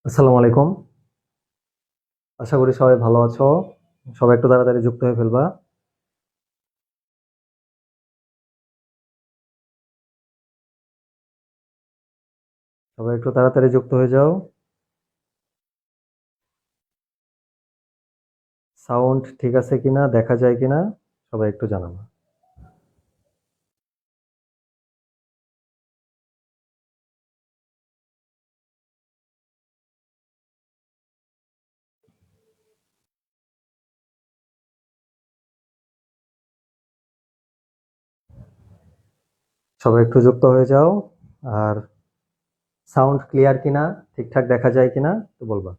আসসালামু আলাইকুম। আশা করি সবাই ভালো আছো। সবাই একটু তাড়াতাড়ি যুক্ত হয়ে ফেলবা। সবাই একটু তাড়াতাড়ি যুক্ত হয়ে যাও। সাউন্ড ঠিক আছে কিনা, দেখা যায় কিনা সবাই একটু জানাবা। সবাই একটু যুক্ত হয়ে যাও। আর সাউন্ড ক্লিয়ার কিনা, ঠিকঠাক দেখা যায় কিনা একটু বলবা।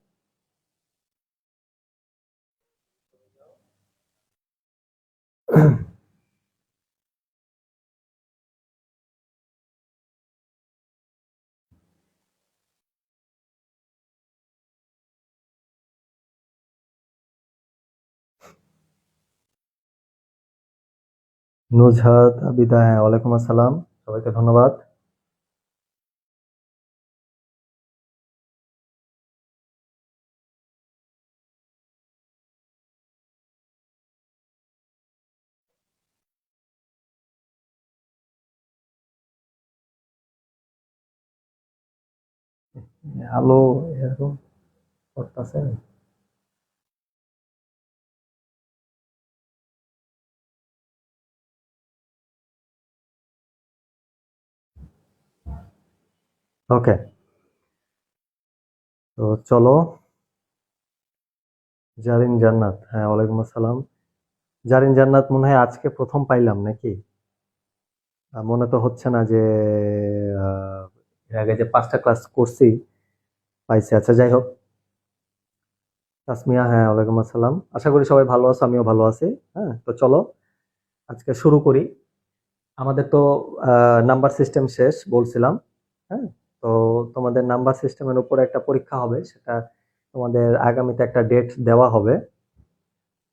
নুজহাত আবিদা, হ্যাঁ, ওয়ালাইকুম আসসালাম। সবাইকে ধন্যবাদ। আলো এরকম করতেছে। ওকে, তো চলো। জারিন জান্নাত, হ্যাঁ, ওয়ালাইকুম আসসালাম। জারিন জান্নাত মনে হয় আজকে প্রথম পাইলাম নাকি? মনে তো হচ্ছে না যে এর আগে যে 5টা ক্লাস করছি পাইছি। আচ্ছা, যাই হোক। তাসমিয়া, হ্যাঁ, ওয়ালাইকুম আসসালাম। আশা করি সবাই ভালো আছো, আমিও ভালো আছি। হ্যাঁ, তো চলো আজকে শুরু করি। আমাদের তো নাম্বার সিস্টেম শেষ বলছিলাম। হ্যাঁ, তো তোমাদের নাম্বার সিস্টেমের উপর একটা পরীক্ষা হবে, সেটা তোমাদের আগামীতে একটা ডেট দেওয়া হবে।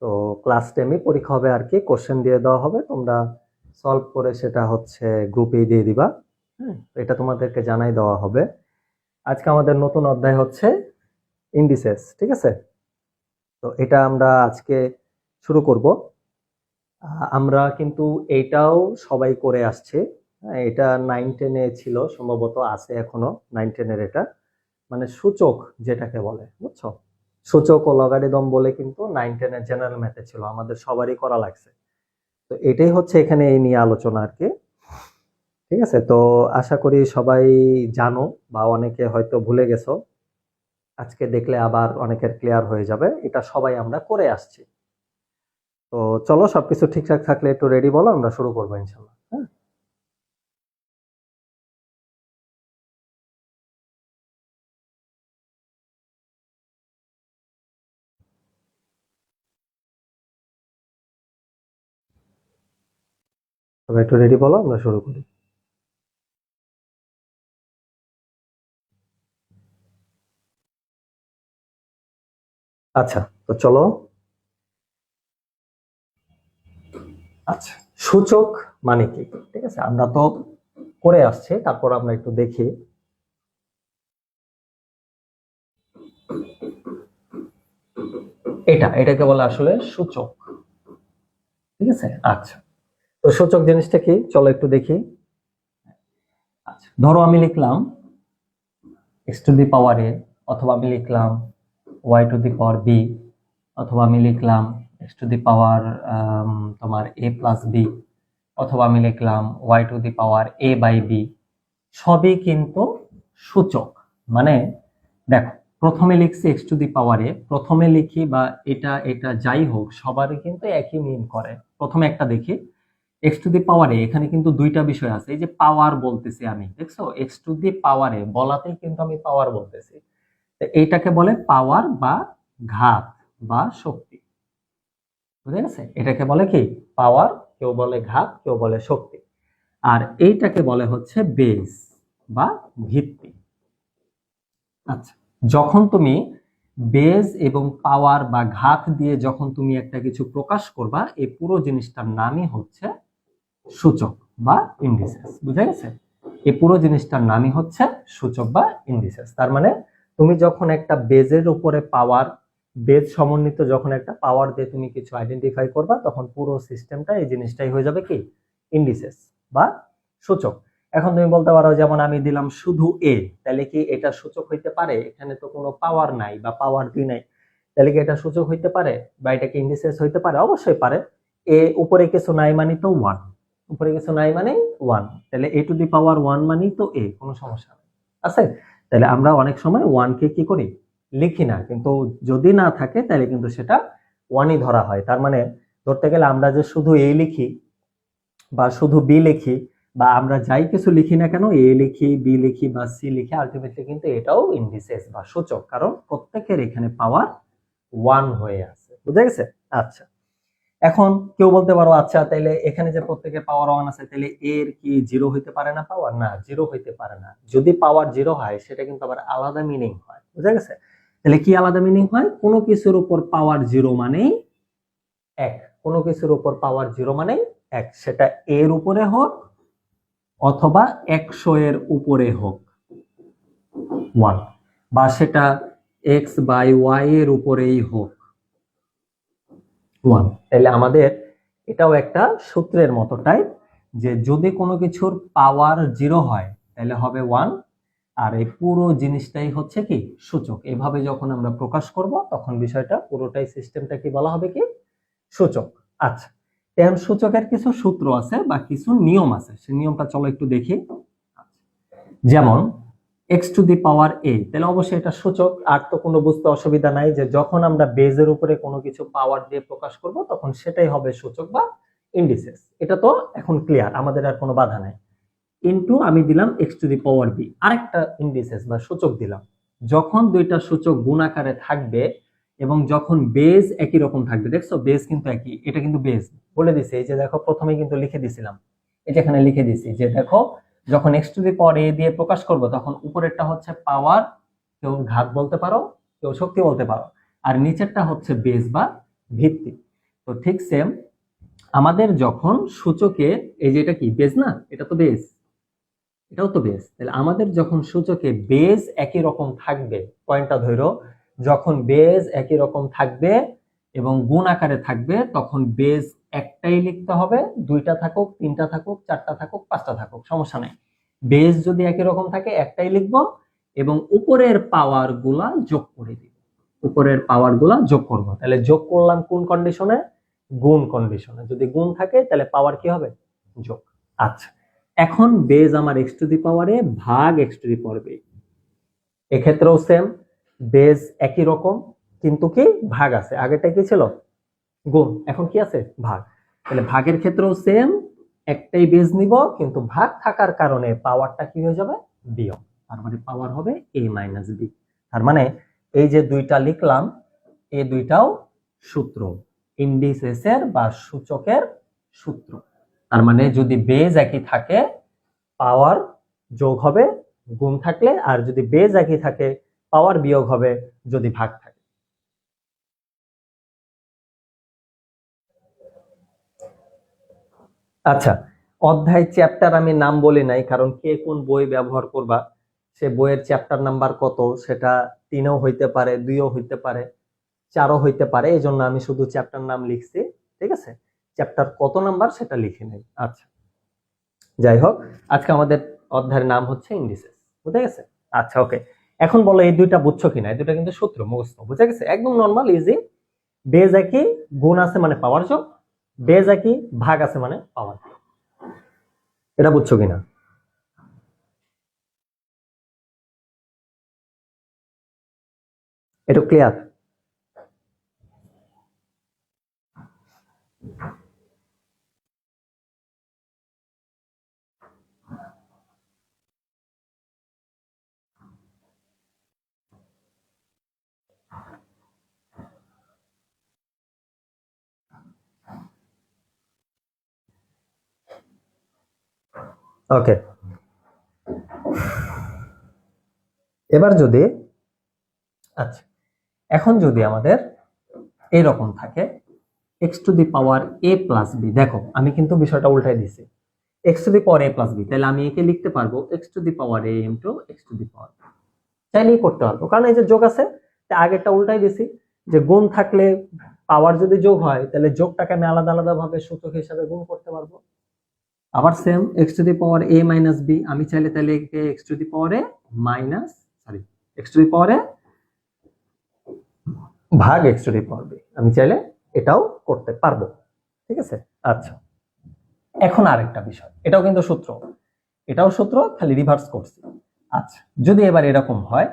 তো ক্লাস 10 পরীক্ষা হবে আর কি, কোশ্চেন দিয়ে দেওয়া হবে, তোমরা সলভ করে সেটা হচ্ছে গ্রুপে দিয়ে দিবা। হ্যাঁ, তো এটা তোমাদেরকে জানাই দেওয়া হবে। আজকে আমাদের নতুন অধ্যায় হচ্ছে ইন্ডিসেস, ঠিক আছে? তো এটা আমরা আজকে শুরু করব। আমরা কিন্তু এইটাও সবাই করে আসছে। হ্যাঁ, এটা 9-10-এ ছিল সম্ভবত, আছে এখনো 9-10-এর। এটা মানে সূচক যেটাকে বলে, বুঝছো? সূচক ও লগারিদম বলে কিন্তু 9-10-এর জেনারেল ম্যাথে ছিল, আমাদের সবারই করা লাগছে। তো এটাই হচ্ছে এখানে এই নিয়ে আলোচনা আর কি। ঠিক আছে, তো আশা করি সবাই জানো, বা অনেকে হয়তো ভুলে গেছো। আজকে দেখলে আবার অনেকের ক্লিয়ার হয়ে যাবে, এটা সবাই আমরা করে আসছি। তো চলো, সবকিছু ঠিকঠাক থাকলে একটু রেডি বলো, আমরা শুরু করবো ইনশাল্লাহ। হ্যাঁ, তবে একটু রেডি বলো, আমরা শুরু করি। আচ্ছা, তো চলো। আচ্ছা, সূচক মানে কি? ঠিক আছে, আমরা তো করে আসছি, তারপর আমরা একটু দেখি। এটাকে বলে আসলে সূচক। ঠিক আছে, আচ্ছা। তো সূচক জিনিসটা কি, চলো একটু দেখি। আচ্ছা, ধরো আমি লিখলাম এক্স টু দি পাওয়ার এ, অথবা আমি লিখলাম y to the power B, অথবা আমি লিখলাম এক্স টু দি পাওয়ার তোমার এ প্লাস বি, অথবা আমি লিখলাম y to the power A by B. সবই কিন্তু সূচক। মানে দেখো, প্রথমে লিখছি এক্স টু দি পাওয়ার এ, প্রথমে লিখি বা এটা এটা যাই হোক, সবারই কিন্তু একই মিন করে। প্রথমে একটা দেখি এক্স টু দি পাওয়ার এ, এখানে কিন্তু দুইটা বিষয় আছে। এই যে পাওয়ার বলতেছি আমি, দেখছো, এক্স টু দি পাওয়ার এ বলাতেই কিন্তু আমি পাওয়ার বলতেছি। তো এইটাকে বলে পাওয়ার বা ঘাত বা শক্তি। বুঝে গেছে? এটাকে বলে কি? পাওয়ার। কেউ বলে ঘাত, কেউ বলে শক্তি। আর এইটাকে বলে হচ্ছে বেস বা ভিত্তি। আচ্ছা, যখন তুমি বেজ এবং পাওয়ার বা ঘাত দিয়ে যখন তুমি একটা কিছু প্রকাশ করবা, এই পুরো জিনিসটার নামই হচ্ছে সূচক বা ইন্ডিসেস। বুঝা গেছে? এই পুরো জিনিসটার নামই হচ্ছে সূচক বা ইন্ডিসেস। তার মানে তুমি যখন একটা বেজের উপরে পাওয়ার, বেজ সমন্বিত যখন একটা পাওয়ার দিয়ে তুমি কিছু আইডেন্টিফাই করবা, তখন পুরো সিস্টেমটা এই জিনিসটাই হয়ে যাবে কি ইন্ডিসেস বা সূচক। এখন তুমি বলতে পারো যেমন আমি দিলাম শুধু এ, তাহলে কি এটা সূচক হইতে পারে? এখানে তো কোনো পাওয়ার নাই বা পাওয়ার দি নাই, তাহলে কি এটা সূচক হইতে পারে বা এটা কি ইন্ডিসেস হইতে পারে? অবশ্যই পারে। এ উপরে কিছু নাই মানে তো 1, উপরে কিছু নাই মানে 1, তাহলে a টু দি পাওয়ার 1 মানেই তো a, কোনো সমস্যা নেই আছে। তাহলে আমরা অনেক সময় 1 কে কি করি, লিখি না, কিন্তু যদি না থাকে তাহলে কিন্তু সেটা 1ই ধরা হয়। তার মানে ধরতে গেলে আমরা যে শুধু a লিখি বা শুধু b লিখি বা আমরা যাই কিছু লিখি না কেন, a লিখি, b লিখি বা c লিখি, আলটিমেটলি কিন্তু এটাও ইন্ডিসেস বা সূচক, কারণ প্রত্যেকের এখানে পাওয়ার 1 হয়ে আছে। বুঝা গেছে? আচ্ছা, এখন কেউ বলতে পারো আচ্ছা তাইলে এখানে যে প্রত্যেকের পাওয়ার 1 আছে, তাহলে এর কি 0 হইতে পারে না পাওয়ার? না, 0 হইতে পারে না। যদি পাওয়ার 0 হয় সেটা কিন্তু আবার আলাদা মিনিং হয়। বুঝা গেছে? তাহলে কি আলাদা মিনিং হয়? কোনো কিছুর উপর পাওয়ার 0 মানেই 1, কোনো কিছুর উপর পাওয়ার 0 মানেই 1, সেটা এর উপরে হোক অথবা 100 এর উপরে হোক 1, বা সেটা x বাই y এর উপরেই হোক 1। তাহলে আমাদের এটাও একটা সূত্রের মতো টাইপ, যে যদি কোনো কিছুর পাওয়ার 0 হয় তাহলে হবে 1, আর এই পুরো জিনিসটাই হচ্ছে কি সূচক। এভাবে যখন আমরা প্রকাশ করব তখন বিষয়টা পুরোটাই সিস্টেমটা কি বলা হবে, কি সূচক। আচ্ছা, এখন সূচকের কিছু সূত্র আছে বা কিছু নিয়ম আছে, সেই নিয়মটা চলো একটু দেখি। যেমন x to the power a, তাহলে অবশ্যই এটা সূচক, আর তো কোনো বুঝতে অসুবিধা নাই যে যখন আমরা বেজের উপরে কোনো কিছু পাওয়ার দিয়ে প্রকাশ করব তখন সেটাই হবে সূচক বা ইন্ডিসেস। এটা তো এখন ক্লিয়ার, আমাদের আর কোনো বাধা নাই। ইনটু আমি দিলাম x to the power b, আরেকটা ইন্ডিসেস বা সূচক দিলাম। যখন দুইটা সূচক গুণ আকারে থাকবে এবং যখন বেজ একই রকম থাকবে, দেখছো বেজ কিন্তু একই, এটা কিন্তু বেজ বলে দিছে। এই যে দেখো প্রথমে কিন্তু লিখে দিছিলাম, এই যে এখানে লিখে দিছি যে দেখো যখন x to the power a দিয়ে প্রকাশ করব তখন উপরেরটা হচ্ছে পাওয়ার, কেউ ঘাত বলতে পারো, কেউ শক্তি বলতে পারো, আর নিচেরটা হচ্ছে বেজ বা ভিত্তি। তো ঠিক সেম আমাদের যখন সূচকে, এই যে এটা কি বেজ না, এটা তো বেজ, এটাও তো বেজ, তাহলে আমাদের যখন সূচকে বেজ একই রকম থাকবে, পয়েন্টটা ধরো, যখন বেজ একই রকম থাকবে এবং গুণ আকারে থাকবে তখন বেজ একটাই লিখতে হবে, দুইটা থাকুক, তিনটা থাকুক, চারটা থাকুক, পাঁচটা থাকুক, সমস্যা নাই। বেজ যদি একই রকম থাকে একটাই লিখবো এবং উপরের পাওয়ার গুলা যোগ করে দিব, উপরের পাওয়ার গুলা যোগ করব। তাহলে যোগ করলাম কোন কন্ডিশনে? গুণ কন্ডিশনে। যদি গুণ থাকে তাহলে পাওয়ার কি হবে? যোগ। আচ্ছা, এখন বেজ আমার x to the power a ভাগ x to the power b, এক্ষেত্রেও সেম, বেজ একই রকম কিন্তু কি ভাগ আছে, আগেরটা কি ছিল গুণ, এখন কি আছে ভাগ। তাহলে ভাগের ক্ষেত্রেও সেম, একটাই বেজ নিব কিন্তু ভাগ থাকার কারণে পাওয়ারটা কি হয়ে যাবে? বিয়োগ, তার মানে পাওয়ার হবে a মাইনাস b। তার মানে এই যে দুইটা লিখলাম এই দুইটাও সূত্র, ইন্ডিসেসের বা সূচকের সূত্র। তার মানে যদি বেজ একই থাকে পাওয়ার যোগ হবে গুণ থাকলে, আর যদি বেজ একই থাকে পাওয়ার বিয়োগ হবে যদি ভাগ থাকে। আচ্ছা, অধ্যায় চ্যাপ্টার আমি নাম বলি নাই, কারণ কে কোন বই ব্যবহার করবা সে বইয়ের চ্যাপ্টার নাম্বার কত সেটা 3ও হইতে পারে, 2ও হইতে পারে, 4ও হইতে পারে, এই জন্য আমি শুধু চ্যাপ্টার নাম লিখছি। ঠিক আছে, চ্যাপ্টার কত নাম্বার সেটা লিখে নেই। আচ্ছা, যাই হোক, আজকে আমাদের অধ্যায়ের নাম হচ্ছে ইন্ডিসেস। বুঝা গেছে? আচ্ছা ওকে, এখন বলো এই দুইটা বুঝছো কিনা? এই দুইটা কিন্তু সূত্র মুখস্থ, বুঝা গেছে? একদম নরমাল ইজি। বেজ একই, গুণ আছে মানে পাওয়ার যোগ, বেজ একই, ভাগ আছে মানে পাওয়ার। এটা বুঝছো কিনা? এটা ক্লিয়ার? ওকে, এবার যদি, আচ্ছা এখন যদি আমাদের এরকম থাকে x to the power a plus b, দেখো আমি কিন্তু বিষয়টা উল্টাই দিছি, x to the power a plus b, তাহলে আমি একে লিখতে পারবো x to the power a into x to the power b। চাইলেই করতে পারবো, কারণ এই যে যোগ আছে, আগেরটা উল্টাই দিছি, যে গুণ থাকলে পাওয়ার যদি যোগ হয় তাহলে যোগটাকে আমি আলাদা আলাদা ভাবে সূচক হিসাবে গুণ করতে পারবো। আবার same x to the power a minus b, আমি চাইলে তাহলে x to the power a minus x to the power a ভাগ x to the power b, আমি চাইলে এটাও করতে পারবো। ঠিক আছে, আচ্ছা এখন আরেকটা বিষয়, এটাও কিন্তু সূত্র, এটাও সূত্র, খালি রিভার্স করছি। আচ্ছা যদি এবার এরকম হয়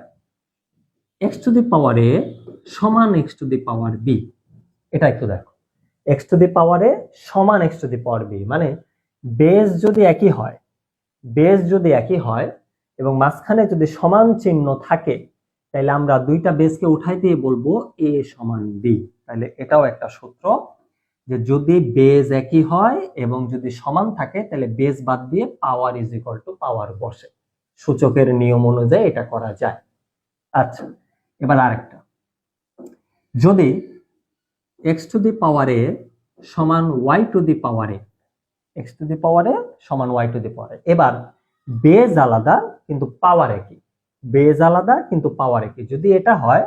এক্স টু দি পাওয়ার এ সমান x to the power B, এটা একটু দেখো, এক্স টু দি পাওয়ার এ সমান x to the power B, মানে বেস যদি একই হয়, বেস যদি একই হয় এবং মাঝখানে যদি সমান চিহ্ন থাকে, তাহলে আমরা দুইটা বেসকে উঠাই দিয়ে বলবো এ সমান বি। তাহলে এটাও একটা সূত্র, যে যদি বেস একই হয় এবং যদি সমান থাকে তাহলে বেস বাদ দিয়ে পাওয়ার ইজ ইকুয়াল টু পাওয়ার বসে, সূচকের নিয়ম অনুযায়ী এটা করা যায়। আচ্ছা এবার আরেকটা, যদি এক্স টু দি পাওয়ার এ সমান y to the power a, x to the power এ সমান ওয়াই টু দি পাওয়ার এ, এবার বেজ আলাদা কিন্তু পাওয়ার একই, বেজ আলাদা কিন্তু পাওয়ার একই, যদি এটা হয়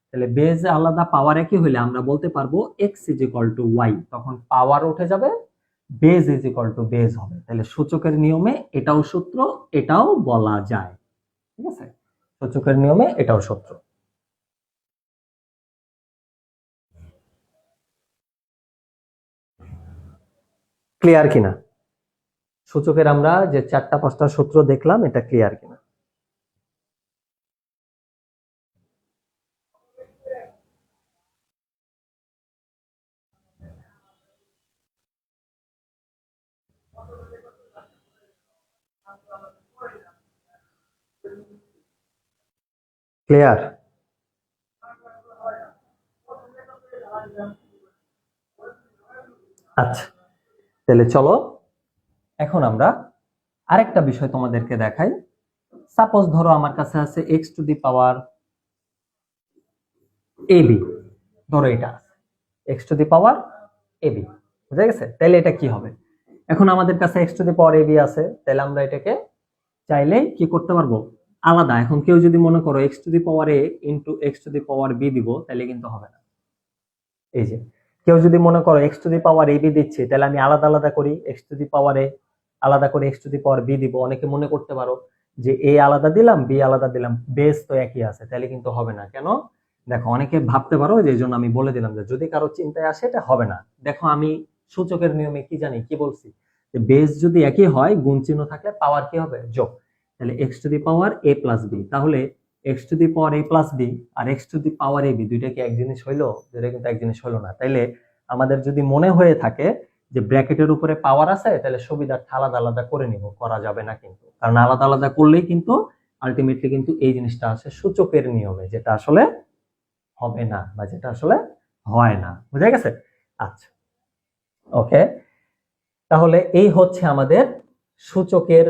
তাহলে বেজ আলাদা পাওয়ার একই হলে আমরা বলতে পারবো x is equal to y, তখন পাওয়ার উঠে যাবে, base is equal to base হবে। তাহলে সূচকের নিয়মে এটাও সূত্র, এটাও বলা যায়। ঠিক আছে, সূচকের নিয়মে এটাও সূত্র। ক্লিয়ার কিনা? সূচকের আমরা যে 4টা-5টা সূত্র দেখলাম, এটা ক্লিয়ার কিনা? ক্লিয়ার? আচ্ছা তাহলে চলো এখন আমরা আরেকটা বিষয় তোমাদেরকে দেখাই। সাপোজ ধরো আমার কাছে আছে x to the power A B, ধরো এটা x to the power A B, বুঝা গেছে? তাহলে এটা কি হবে? এখন আমাদের কাছে x to the power A B আছে, তাহলে আমরা এটাকে চাইলে কি করতে পারবো, আলাদা। এখন কেউ যদি মনে করো x to the power A into x to the power B দিব, তাহলে কিন্তু হবে না। এই যে কেউ যদি মনে করো x to the power A B দিচ্ছে, তাহলে আমি আলাদা আলাদা করি, x to the power A আলাদা করে x to the power B দিব, অনেকে মনে করতে পারো যে এ আলাদা দিলাম বি আলাদা দিলাম, বেস তো একই আছে, তাহলে কিন্তু হবে না। কেন? দেখো অনেকে ভাবতে পারো, যে জন্য আমি বলে দিলাম যে যদি কারো চিন্তায় আসে এটা হবে না। দেখো আমি সূচকের নিয়মে কি জানি, কি বলছি, যে বেস যদি একই হয় গুণ চিহ্ন থাকলে পাওয়ার কি হবে, যোগ। তাহলে x to the power a plus b, তাহলে x to the power a plus b আর x to the power A b দুইটা কি এক জিনিস হইলো? দুইটা কিন্তু এক জিনিস হইলো না। তাইলে আমাদের যদি মনে হয়ে থাকে যে ব্র্যাকেটের উপরে পাওয়ার আছে, তাহলে সুবিধার্থে আলাদা আলাদা করে নিব, করা যাবে না কিন্তু, কারণ আলাদা আলাদা করলেই কিন্তু আলটিমেটলি কিন্তু এই জিনিসটা আসে সূচকের নিয়মে, যেটা আসলে হবে না বা যেটা আসলে হয় না। বুঝা গেছে? আচ্ছা ওকে, তাহলে এই হচ্ছে আমাদের সূচকের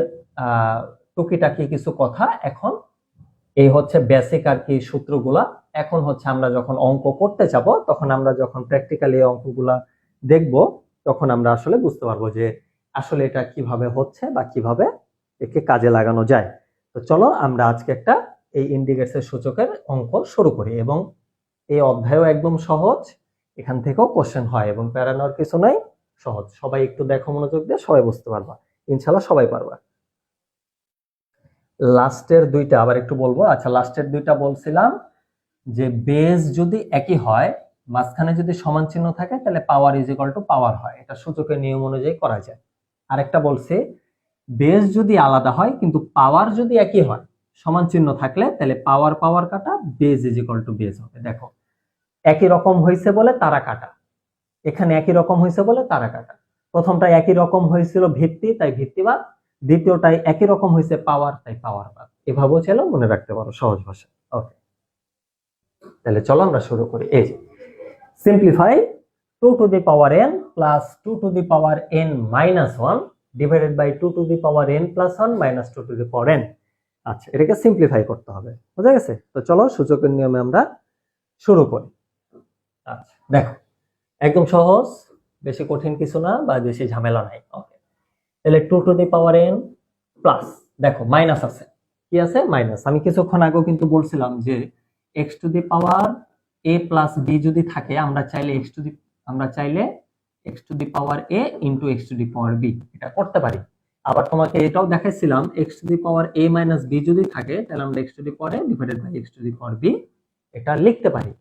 টুকিটাকি কিছু কথা। এখন এই হচ্ছে বেসিক আর কি সূত্রগুলা। এখন হচ্ছে আমরা যখন অঙ্ক করতে যাব, তখন আমরা যখন প্র্যাকটিক্যালি অঙ্কগুলা দেখব, তখন আমরা আসলে বুঝতে পারবো যে আসলে এটা কিভাবে হচ্ছে বা কিভাবে একে কাজে লাগানো যায়। তো চলো আমরা আজকে একটা এই ইন্ডিকেটর সূচকের অঙ্ক শুরু করি, এবং এই অধ্যায়ও একদম সহজ, এখান থেকেও কোশ্চেন হয় এবং প্যারানোর কিছু নাই, সহজ। সবাই একটু দেখো মনোযোগ দিয়ে, সবাই বুঝতে পারবা, ইনশাল্লাহ সবাই পারবা। লাস্টের দুইটা আবার একটু বলবো। আচ্ছা লাস্টের দুইটা বলছিলাম যে বেস যদি একই হয়, মাঝখানে যদি সমান চিহ্ন থাকে, তাহলে পাওয়ার ইজ ইকুয়াল টু পাওয়ার হয়, এটা সূচকের নিয়ম অনুযায়ী করা যায়। আরেকটা বলছে বেস যদি আলাদা হয় কিন্তু পাওয়ার যদি একই হয়, সমান চিহ্ন থাকলে, তাহলে পাওয়ার পাওয়ার কাটা, base is equal two base হবে। দেখো একই রকম হয়েছে বলে তারা কাটা, এখানে একই রকম হয়েছে বলে তারা কাটা। প্রথমটা একই রকম হয়েছিল ভিত্তি, তাই ভিত্তিবাদ। দ্বিতীয়টাই একই রকম হয়েছে পাওয়ার, তাই পাওয়ার বাদ। এভাবেও ছিল, মনে রাখতে পারো সহজ ভাষা। ওকে তাহলে চলো আমরা শুরু করি। এই যে simplify 2 to the power n plus 2 to the power n minus 1 divided by 2 to the power n plus 1 minus 2 to the power n। আচ্ছা এটাকে সিম্পলিফাই করতে হবে, বুঝা গেছে? তো চলো সূচকের নিয়মে আমরা শুরু করি। আচ্ছা দেখো একদম সহজ, বেশি কঠিন কিছু না বা বেশি ঝামেলা নাই। ওকে তাহলে 2 to the power n plus, দেখো মাইনাস আছে, কি কি আছে মাইনাস। আমি কিছুক্ষণ আগেও কিন্তু বলছিলাম যে x to the power a plus b যদি থাকে আমরা চাইলে x to the power a into x to the power b এটা করতে পারি। আবার তোমাকে এটাও দেখাইছিলাম x to the power a minus b যদি থাকে তাহলে আমরা x to the power a divided by x to the power b এটা লিখতে পারি।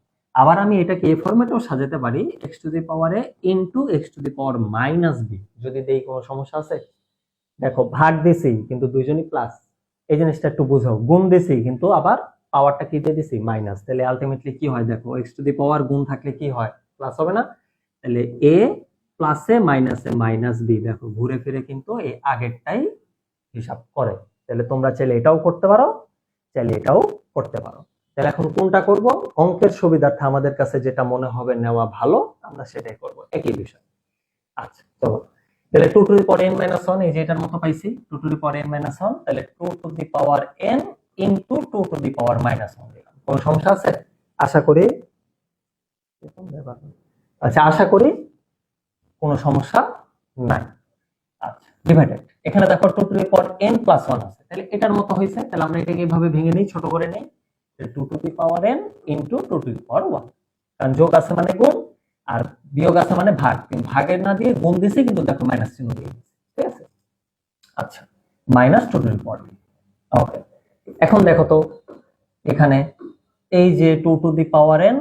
আবার আমি এটাকে এই ফরম্যাটেও সাজাতে পারি x to the power a into x to the power minus b। যদি দেই কোনো সমস্যা আছে? দেখো ভাগ দিছি কিন্তু দুইজনই প্লাস, এই জিনিসটা একটু বুঝো। গুণ দিছি কিন্তু আবার পাওয়ারটা কি দিয়ে দিছি মাইনাস, তাহলে আলটিমেটলি কি হয় দেখো x টু দি পাওয়ার গুণ থাকলে কি হয় প্লাস হবে না? তাহলে a প্লাসে মাইনাসে মাইনাস b, দেখো ঘুরে ফিরে কিন্তু এই আগেরটাই হিসাব করে। তাহলে তোমরা চাইলে এটাও করতে পারো, চাইলে এটাও করতে পারো। তাহলে এখন কোনটা করব? অঙ্কের সুবিধার্থে আমাদের কাছে যেটা মনে হবে নেওয়া ভালো আমরা সেটাই করব, একই বিষয়। আচ্ছা চলো, তাহলে 2 to the power n minus 1 এই যে এটার মতো পাইছি 2 to the power n minus 1, তাহলে 2 to the power n into 2 to the power minus 1 দিলাম। কোনো সমস্যা আছে? আশা করি আচ্ছা আশা করি কোনো সমস্যা নাই। আচ্ছা ডিভাইডেড, এখানে দেখো 2 to the power n plus 1 আছে, তাহলে এটার মতো হইছে। তাহলে আমরা এটাকে এইভাবে ভেঙে নেই, ছোট করে নেই, 2 to the power n into 2 to the power 1, কারণ যোগ আছে মানে গুণ আর বিয়োগ আছে মানে ভাগ, কিন্তু ভাগের না দিয়ে গুণ দিছি কিন্তু দেখো মাইনাস চিহ্ন দিয়ে দিছি, ঠিক আছে? আচ্ছা মাইনাস 2 টু দি পাওয়ার। ওকে, এখন দেখো তো এখানে এই যে 2 টু দি পাওয়ার n,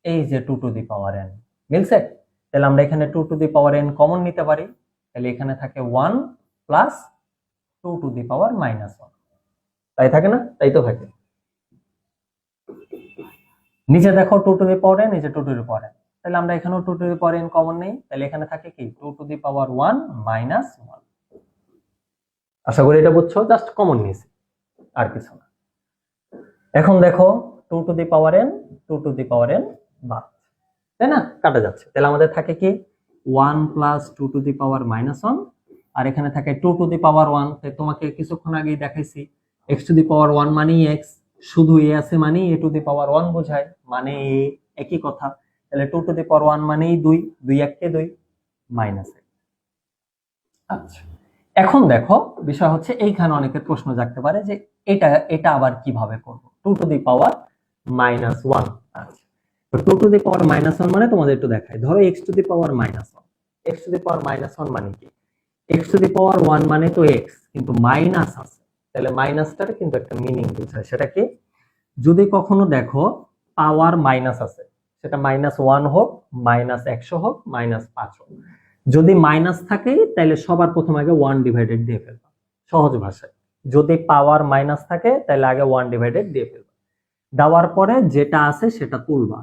এই যে 2 টু দি পাওয়ার n মিলছে। তাহলে আমরা এখানে 2 to the power n common নিতে পারি, তাহলে এখানে থাকে 1 plus 2 to the power minus 1, তাই থাকে না? তাই তো থাকে। নিচে দেখো 2 টু দি পাওয়ার n, নিচে 2 টু দি পাওয়ার n, তাহলে আমরা এখানেও 2 to the power n common নেই, তাহলে এখানে থাকে কি 2 টু দি পাওয়ার 1 মাইনাস 1। আশা করি এটা বুঝছো, জাস্ট কমন নিয়েছি আর কিছু না। এখন দেখো 2 to the power n 2 to the power n বাদ, তাই না? কাটা যাচ্ছে, তাহলে আমাদের থাকে কি 1 plus 2 to the power minus 1, আর এখানে থাকে 2 টু দি পাওয়ার 1। তাই তোমাকে কিছুক্ষণ আগেই দেখাইছি x টু দি পাওয়ার 1 মানে x, শুধু a আছে মানে a টু দি পাওয়ার 1 বোঝায়, মানে a, একই কথা। তাহলে 2 টু দি পাওয়ার 1 মানেই 2, 2 1 2 মাইনাস 1। আচ্ছা এখন দেখো বিষয় হচ্ছে এইখানে অনেকের প্রশ্ন জাগতে পারে যে এটা আবার কিভাবে করব? 2 টু দি পাওয়ার মাইনাস 1। আচ্ছা তো 2 টু দি পাওয়ার মাইনাস 1 মানে তোমাদের একটু দেখাই, ধরো x to the power minus 1, x to the power minus 1 মানে কি? x টু দি পাওয়ার 1 মানে তো x, কিন্তু মাইনাস আছে, তাহলে মাইনাসটার কিন্তু একটা মিনিং বোঝায়। সেটা কি? যদি কখনো দেখো পাওয়ার মাইনাস আছে, সেটা মাইনাস 1 হোক, মাইনাস 100 হোক, মাইনাস 5 হোক, যদি মাইনাস থাকে তাহলে সবার প্রথম আগে 1 ডিভাইডেড দিয়ে ফেলবা। সহজ ভাষায় যদি পাওয়ার মাইনাস থাকে তাহলে আগে 1 ডিভাইডেড দিয়ে ফেলবা, দেওয়ার পরে যেটা আছে সেটা তুলবা,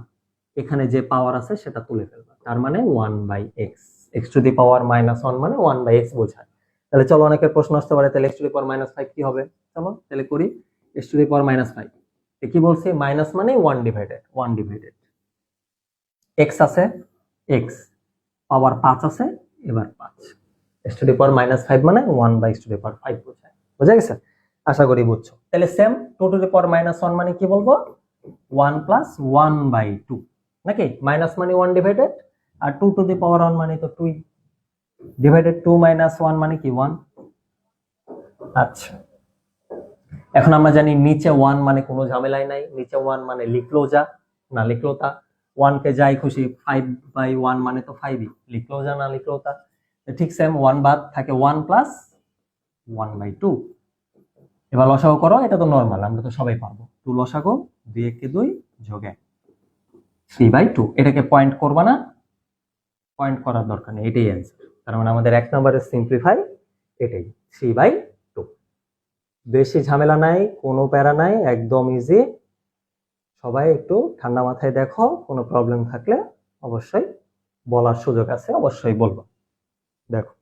এখানে যে পাওয়ার আছে সেটা তুলে ফেলবা, তার মানে 1 by x. X to the power minus 1 মানে 1 বাই এক্স বোঝায়। তাহলে চলো অনেকের প্রশ্ন আসতে পারে তাহলে x to the power minus 5 কি হবে? চলো তাহলে করি। X to the power minus 5 কি বলছি? মাইনাস মানে 1 ডিভাইডেড, 1 ডিভাইডেড এক্স আছে, এক্স পাওয়ার 5 আছে, এবার 5, x to the power minus 5 মানে 1 বাই এক্স টু দি পাওয়ার 5 বোঝায়। বুঝা গেছে? আশা করি বুঝছো। তাহলে same 2 to the power minus 1 মানে কি বলবো? 1 প্লাস 1 বাই 2, নাকি? মাইনাস মানে 1 divided, R 2 to the power 1 মানে তো 2 ডিভাইডেড 2 মাইনাস 1 মানে কি 1। আচ্ছা এখন আমরা জানি নিচে 1 মানে কোনো ঝামেলাই নাই, নিচে 1 মানে লিখলো যা, না লিখলো তা। 1 কে যাই খুশি 5 বাই 1 মানে তো 5ই, লিখলো যা না লিখলো তা। ঠিক সেম 1 বাদ থাকে 1 প্লাস 1 বাই 2। এবার লসাগু করো, এটা তো নরমাল, আমরা তো সবাই পারবো। 2 লসাগু 2 1 কে 2 যোগ 1 3 বাই 2। এটাকে পয়েন্ট করবা না, পয়েন্ট করার দরকার নেই, এটাই অ্যান্সার। তার মানে আমাদের 1 নম্বরের সিম্পলিফাই এটাই 3 বাই 2। বেশি ঝামেলা নাই, কোনো প্যারা নাই, একদম ইজি। সবাই একটু ঠান্ডা মাথায় দেখো, কোনো প্রবলেম থাকলে অবশ্যই বলার সুযোগ আছে, অবশ্যই বলবো। দেখো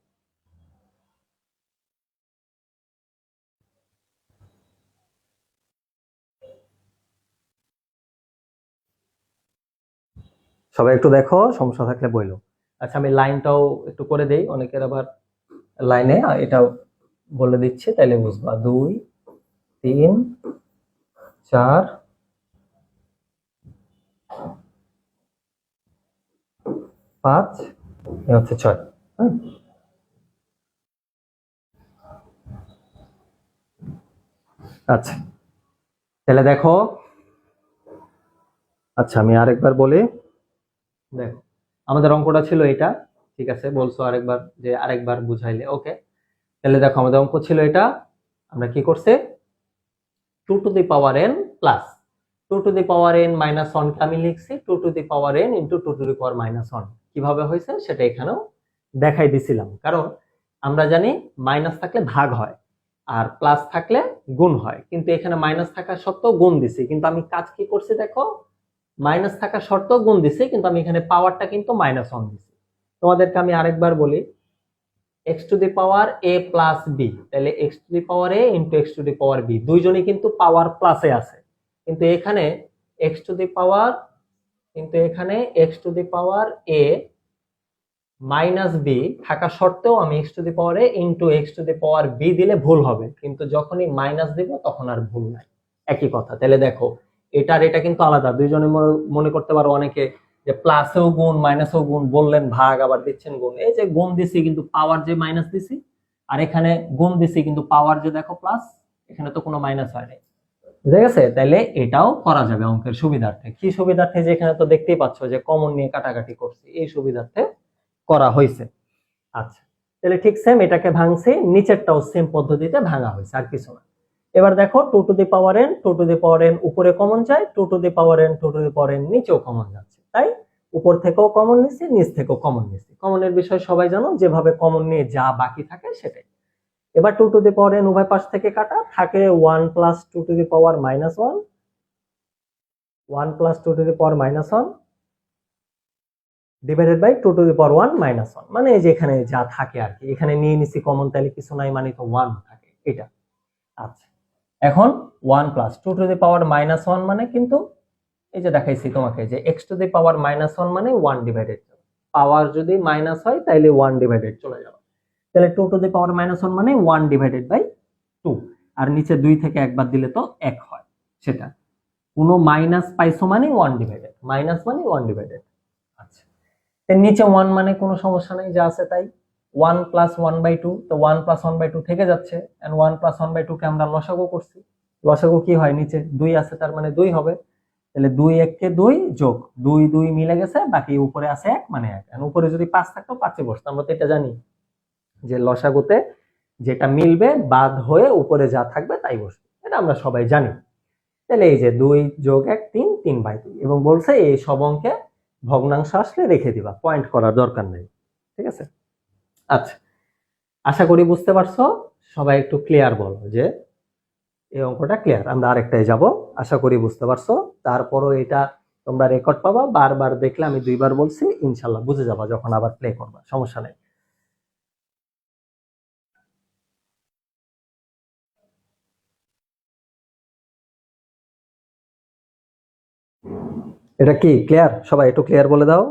সবাই একটু দেখো, সমস্যা থাকলে বইলো। আচ্ছা আমি লাইনটাও একটু করে দেই, অনেকের আবার লাইনে এটাও বলে দিচ্ছে, তাইলে বুঝবা। 2 3 4 5 এ হচ্ছে 6। আচ্ছা তাহলে দেখো, আচ্ছা আমি আরেকবার বলি। দেখো, আমাদের অঙ্কটা ছিল এটা, ঠিক আছে, বলছো আরেকবার যে আরেকবার বুঝাইলে ওকে। তাহলে দেখো আমাদের অঙ্ক ছিল এটা, আমরা কি করছে, 2 to the power n plus 2 to the power n minus 1 কে আমি লিখছি 2 to the power n into 2 to the power minus 1। কিভাবে হয়েছে সেটা এখানেও দেখাই দিছিলাম, কারণ আমরা জানি মাইনাস থাকলে ভাগ হয় আর প্লাস থাকলে গুণ হয়, কিন্তু এখানে মাইনাস থাকা সত্ত্বেও গুণ দিছি, কিন্তু আমি কাজ কি করছি দেখো, মাইনাস থাকা সত্ত্বেও গুণ দিছি, কিন্তু আমি এখানে পাওয়ারটা কিন্তু মাইনাস 1 দিছি। তোমাদেরকে আমি আরেকবার বলি, x to the power a plus b, তাহলে x to the power a into x to the power b, দুইজনই কিন্তু পাওয়ার প্লাসে আছে, কিন্তু এখানে x টু দি পাওয়ার, কিন্তু এখানে x to the power a minus b থাকা সত্ত্বেও আমি x to the power a into x to the power b দিলে ভুল হবে, কিন্তু যখনই মাইনাস দিব তখন আর ভুল নাই, একই কথা। তাহলে দেখো এটা আর এটা কিন্তু আলাদা, দুইজনে মনে করতে পারো অনেকে যে প্লাসেও গুণ মাইনাসেও গুণ, বললেন ভাগ আবার দিচ্ছেন গুণ, এই যে গুণ দিছি কিন্তু পাওয়ার যে মাইনাস দিছি, আর এখানে গুণ দিছি কিন্তু পাওয়ার যে দেখো প্লাস, এখানে তো কোনো মাইনাস হয় নাই, বুঝে গেছে? তাইলে এটাও করা যাবে অঙ্কের সুবিধার্থে। কি সুবিধার্থে, যে এখানে তো দেখতেই পাচ্ছ যে কমন নিয়ে কাটাকাটি করছি, এই সুবিধার্থে করা হয়েছে। আচ্ছা, তাহলে ঠিক সেম এটাকে ভাঙছি, নিচেরটাও সেম পদ্ধতিতে ভাঙা হয়েছে, আর কিছু না। এবার দেখো 2 to the power n, 2 to the power n উপরে কমন যায়, 2 to the power n, 2 to the power n নিচেও কমন যাচ্ছে, তাই উপর থেকেও কমন নিছি, নিচ থেকেও কমন নিছি। কমনের বিষয় সবাই জানো, যেভাবে কমন নিয়ে যা বাকি থাকে সেটাই। এবার 2 টু দি পাওয়ার n উভয় পাশ থেকে কাটা, থাকে 1 plus 2 to the power minus 1, 1 plus 2 to the power minus 1 divided by 2 to the power 1 minus 1, মানে এই যে এখানে যা থাকে আর কি, এখানে নিয়ে নিছি কমন, তাহলে কিছু নাই, মানে তো 1 থাকে এটা। আচ্ছা, এখন 1 plus 2 to the power minus 1 মানে কিন্তু এই যে দেখাইছি তোমাকে যে x to the power minus 1 মানে 1 ডিভাইডেড, পাওয়ার যদি মাইনাস হয় তাহলে 1 ডিভাইডেড চলে যাবে, তাহলে 2 টু দি পাওয়ার মাইনাস 1 মানে 1 ডিভাইডেড বাই 2, আর নিচে 2 থেকে একবার দিলে তো 1 হয়, সেটা কোনো মাইনাস পাইছো মানে 1 ডিভাইডেড, মাইনাস মানে 1 ডিভাইডেড। আচ্ছা, এর নিচে 1 মানে কোনো সমস্যা নাই, যা আছে তাই। 1 প্লাস 1 বাই 2, তো 1 প্লাস 1 বাই 2 থেকে যাচ্ছে, এন্ড 1 প্লাস 1 বাই 2 কে আমরা লসাগু করছি, লসাগু কি হয়, নিচে 2 আছে তার মানে 2 হবে, তাহলে 2 1 কে 2 যোগ 2 2 মিলে গেছে, বাকি উপরে আছে 1 মানে 1, এন্ড উপরে যদি 5 থাকতো 5 এ বসতো, আমরা তো এটা জানি যে লসাগুতে যেটা মিলবে বাদ হয়ে উপরে যা থাকবে তাই বসবে, এটা আমরা সবাই জানি। তাহলে এই যে 2 যোগ 1 3, 3 বাই 2, এবং বলছে এই সব অঙ্কে ভগ্নাংশ আসলে রেখে দিবা, পয়েন্ট করার দরকার নেই, ঠিক আছে? আচ্ছা, আশা করি বুঝতে পারছো, সবাই একটু ক্লিয়ার বলো যে এই অঙ্কটা ক্লিয়ার। আমরা আরেকটাই যাব, আশা করি বুঝতে পারছো। তারপরও এটা তোমরা রেকর্ড পাবা, বারবার দেখলে, আমি 2বার বলছি, ইনশাল্লাহ বুঝে যাবা যখন আবার প্লে করবা, সমস্যা নেই। এটা কি ক্লিয়ার? সবাই একটু ক্লিয়ার বলে দাও।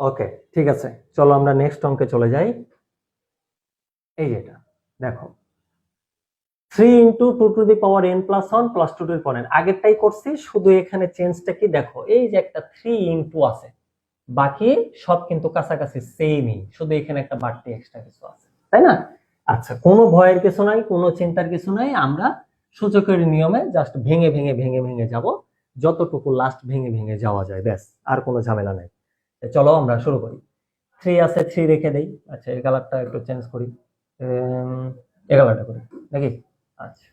ওকে, ঠিক আছে, চলো আমরা নেক্সট অঙ্কে চলে যাই। এই যেটা দেখো, 3 into 2 to the power n plus 1 plus 2 to the power n, আগেরটাই করছি, শুধু এখানে চেঞ্জটা কি দেখো, এই যে একটা 3 ইন্টু আছে, বাকি সব কিন্তু কাছাকাছি সেমই, শুধু এখানে একটা বাড়তি এক্সট্রা কিছু আছে, তাই না? আচ্ছা, কোনো ভয়ের কিছু নাই, কোনো চিন্তার কিছু নাই, আমরা সূচকের নিয়মে জাস্ট ভেঙে ভেঙে ভেঙে ভেঙে যাব, যতটুকু লাস্ট ভেঙে ভেঙে যাওয়া যায়, ব্যাস, আর কোনো ঝামেলা নাই। চলো আমরা শুরু করি। 3 আছে, 3 রেখে দেই। আচ্ছা, এই কালারটা একটু চেঞ্জ করি, এই কালারটা করি নাকি? আচ্ছা,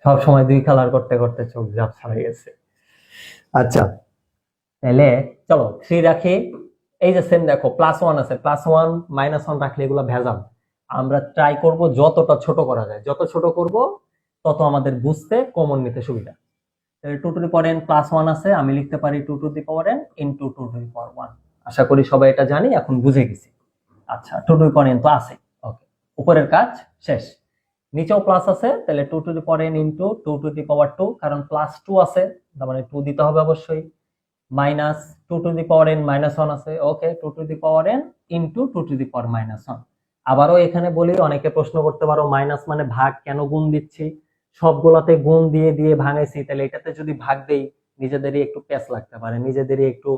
সব সময় 2 কালার করতে করতে চোখ ঝাপসা হয়ে গেছে। আচ্ছা, তাহলে চলো 3 রাখি, এই যে সেম দেখো প্লাস 1 আছে, প্লাস 1 মাইনাস 1 রাখলে এগুলো ভেজাল, আমরা ট্রাই করব যতটা ছোট করা যায়, যত ছোট করব তত আমাদের বুঝতে কমন নিতে সুবিধা। 2 to the power n plus 1 আছে, আমি লিখতে পারি 2 to the power n into 2 to the power 1, আশা করি সবাই এটা জানি, এখন বুঝে গেছি। আচ্ছা, 2 টু দি পাওয়ার n তো আছে, ওকে, উপরের কাজ শেষ। নিচেও প্লাস আছে, তাহলে 2 to the power n into 2 to the power 2, কারণ প্লাস 2 আছে তার মানে 2 দিতে হবে অবশ্যই, minus 2 to the power n minus 1 আছে, ওকে, 2 to the power n into 2 to the power minus 1। আবারও এখানে বলি, অনেকে প্রশ্ন করতে পারো মাইনাস মানে ভাগ, কেন গুণ দিচ্ছি? সবগুলাতে গুণ দিয়ে দিয়ে ভাঙাইছি, তাহলে এটাতে যদি ভাগ দেই নিজেদেরই একটু প্যাচ লাগতে পারে, নিজেদেরই একটু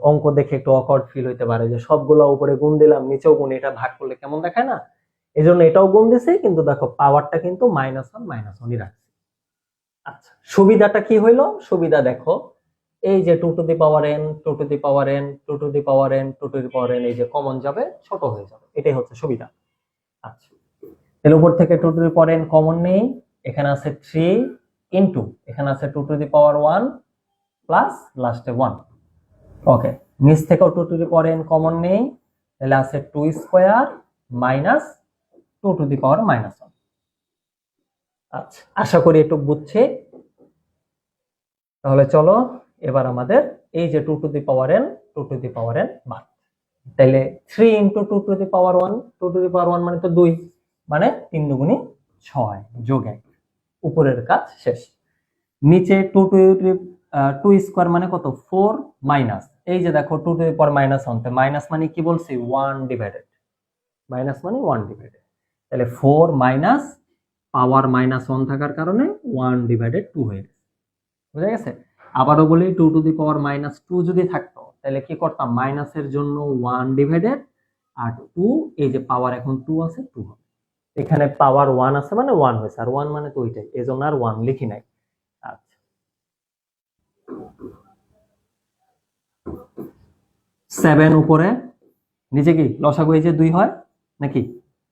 অঙ্ক দেখে একটু অকওয়ার্ড ফিল হইতে পারে যে সবগুলো উপরে গুণ দিলাম নিচেও গুণ, এটা ভাগ করলে কেমন দেখায় না, এই জন্য এটাও গুণ দিছি, কিন্তু দেখো পাওয়ারটা কিন্তু -1 রাখছি। আচ্ছা, সুবিধাটা কি হইলো? সুবিধা দেখো, এই যে 2 to the power n 2 to the power n 2 to the power n 2 to the power n, এই যে কমন যাবে, ছোট হয়ে যাবে, এটাই হচ্ছে সুবিধা। আচ্ছা, এর উপর থেকে 2 to the power n common নেই, এখানে আছে 3 ইনটু এখানে আছে 2 টু দি পাওয়ার 1 প্লাস লাস্টে 1। ওকে, নিচ থেকেও 2 to the power n common নেই, তাহলে আছে 2 square minus 2 to the power -1। আচ্ছা, আশা করি একটু বুঝছে। তাহলে চলো এবার আমাদের এই যে 2 to the power n 2 to the power n বাদ, তাহলে 3 into 2 to the power 1, 2 to the power 1 মানে তো 2, মানে 3 দুগুণী 6 যোগ 1, উপরের কাজ শেষ। নিচে 2 টু দি 2 স্কয়ার মানে কত 4 মাইনাস, এই যে দেখো 2 টু দি পাওয়ার -1, তে মাইনাস মানে কি বলছি 1 ডিভাইডেড, মাইনাস মানে 1 ডিভাইডেড, তাহলে 4 মাইনাস পাওয়ার -1 থাকার কারণে 1 ডিভাইডেড 2 হয়ে গেছে, বুঝা গেছে? আবারও বলি 2 টু দি পাওয়ার -2 যদি থাকতো তাহলে কি করতাম, মাইনাসের জন্য 1 ডিভাইডেড আর 2, এই যে পাওয়ার এখন 2 আছে 2 হবে, এখানে পাওয়ার 1 আছে মানে 1 হয়েছে, আর 1 মানে তো ওইটাই, এজন্য আর 1 লিখি নাই। আচ্ছা, 7 উপরে, নিচে কি লসাগু এই যে 2 হয় নাকি?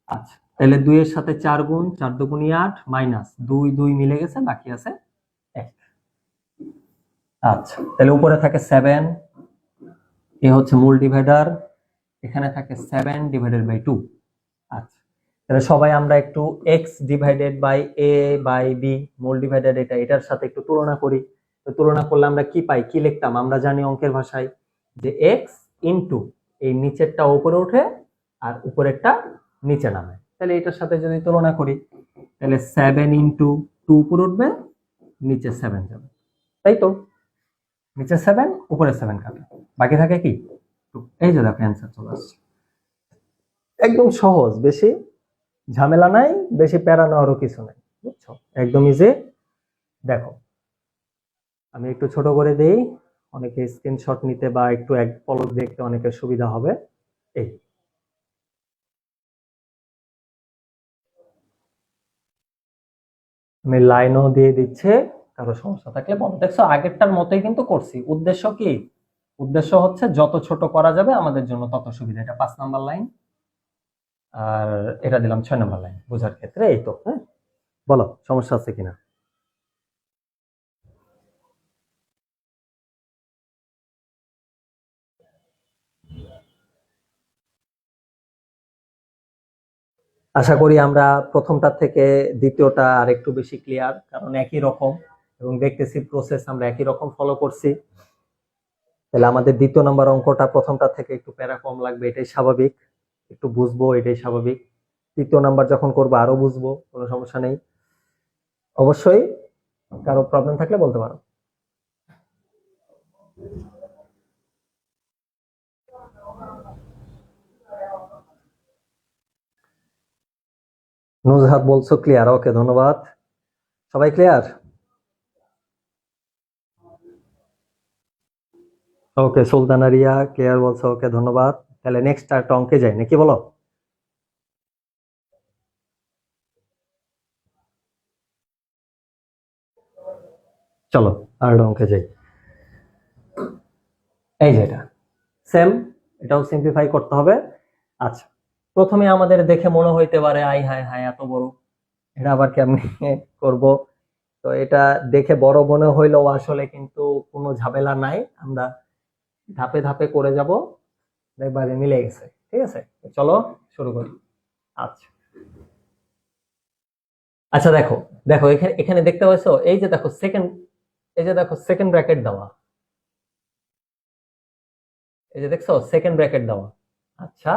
আচ্ছা, তাহলে 2 এর সাথে 4 গুণ, 4 দুগুণী 8 মাইনাস 2 2 মিলে গেছে, বাকি আছে 1। আচ্ছা, তাহলে উপরে থাকে 7, এ হচ্ছে মূল ডিভাইডার, এখানে থাকে 7 ডিভাইডেড বাই 2। আচ্ছা, তাহলে সবাই আমরা একটু x divided by a by b মূল ডিভাইডার এটার সাথে একটু তুলনা করি। তো তুলনা করলে আমরা কি পাই, কি লিখতাম, আমরা জানি অঙ্কের ভাষায় যে x ইনটু এই নিচেরটা উপরে ওঠে আর উপরেরটা নিচে নামে, তাহলে এটার সাথে যদি তুলনা করি তাহলে 7 ইনটু 2 উপরে উঠবে, নিচে 7 যাবে, তাই তো? নিচে 7 উপরে 7 কাটে, বাকি থাকে কি 2। এই যে দেখো অ্যান্সার চলে আসছে, একদম সহজ, বেশি ঝামেলা নাই, বেশি প্যারা নেওয়ারও কিছু নাই, বুঝছো? একদম ইজি। দেখো আমি একটু ছোট করে দেই, অনেকে স্ক্রিনশট নিতে বা একটু এক পলক দেখতে অনেকের সুবিধা হবে। এই আমি লাইনও দিয়ে দিচ্ছে, কারো সমস্যা থাকলে বলো। দেখছো আগেরটার মতোই কিন্তু করছি, উদ্দেশ্য কি, উদ্দেশ্য হচ্ছে যত ছোট করা যাবে আমাদের জন্য তত সুবিধা। এটা 5 নাম্বার লাইন আর এটা দিলাম 6 নাম্বার লাইন বোঝার ক্ষেত্রে। এই তো, হ্যাঁ বলো সমস্যা আছে কিনা। আশা করি আমরা প্রথমটা থেকে দ্বিতীয়টা আর একটু বেশি ক্লিয়ার, কারণ একই রকম এবং দেখতেছি প্রসেস আমরা একই রকম ফলো করছি। তাহলে আমাদের দ্বিতীয় নম্বর অঙ্কটা প্রথমটা থেকে একটু প্যারা কম লাগবে, এটাই স্বাভাবিক, একটু বুঝবো এটাই স্বাভাবিক। তৃতীয় নাম্বার যখন করবো আরো বুঝবো, কোনো সমস্যা নেই। অবশ্যই কারো প্রবলেম থাকলে বলতে পারো। নুজহাত বলছো ক্লিয়ার, ওকে ধন্যবাদ। সবাই ক্লিয়ার? ওকে, সুলতানা রিয়া ক্লিয়ার বলছো, ওকে ধন্যবাদ। তাহলে নেক্সট একটা অঙ্কে যাই নাকি, বলো? চলো আর অঙ্কে যাই। এই যে এটা সেম, এটাও সিম্পলিফাই করতে হবে। আচ্ছা, প্রথমে আমাদের দেখে মনে হইতে পারে আই হায় হায় এত বড়, এটা আবার কেমনি করব। তো এটা দেখে বড় মনে হইলেও আসলে কিন্তু কোনো ঝামেলা নাই, আমরা ধাপে ধাপে করে যাব, দেখবা যে মিলে গেছে। ঠিক আছে, চলো শুরু করি। আচ্ছা আচ্ছা, দেখো দেখো এখানে এখানে দেখতে পাচ্ছো, এই যে দেখো সেকেন্ড, এই যে দেখো সেকেন্ড ব্র্যাকেট দেওয়া, এই যে দেখছো সেকেন্ড ব্র্যাকেট দেওয়া। আচ্ছা,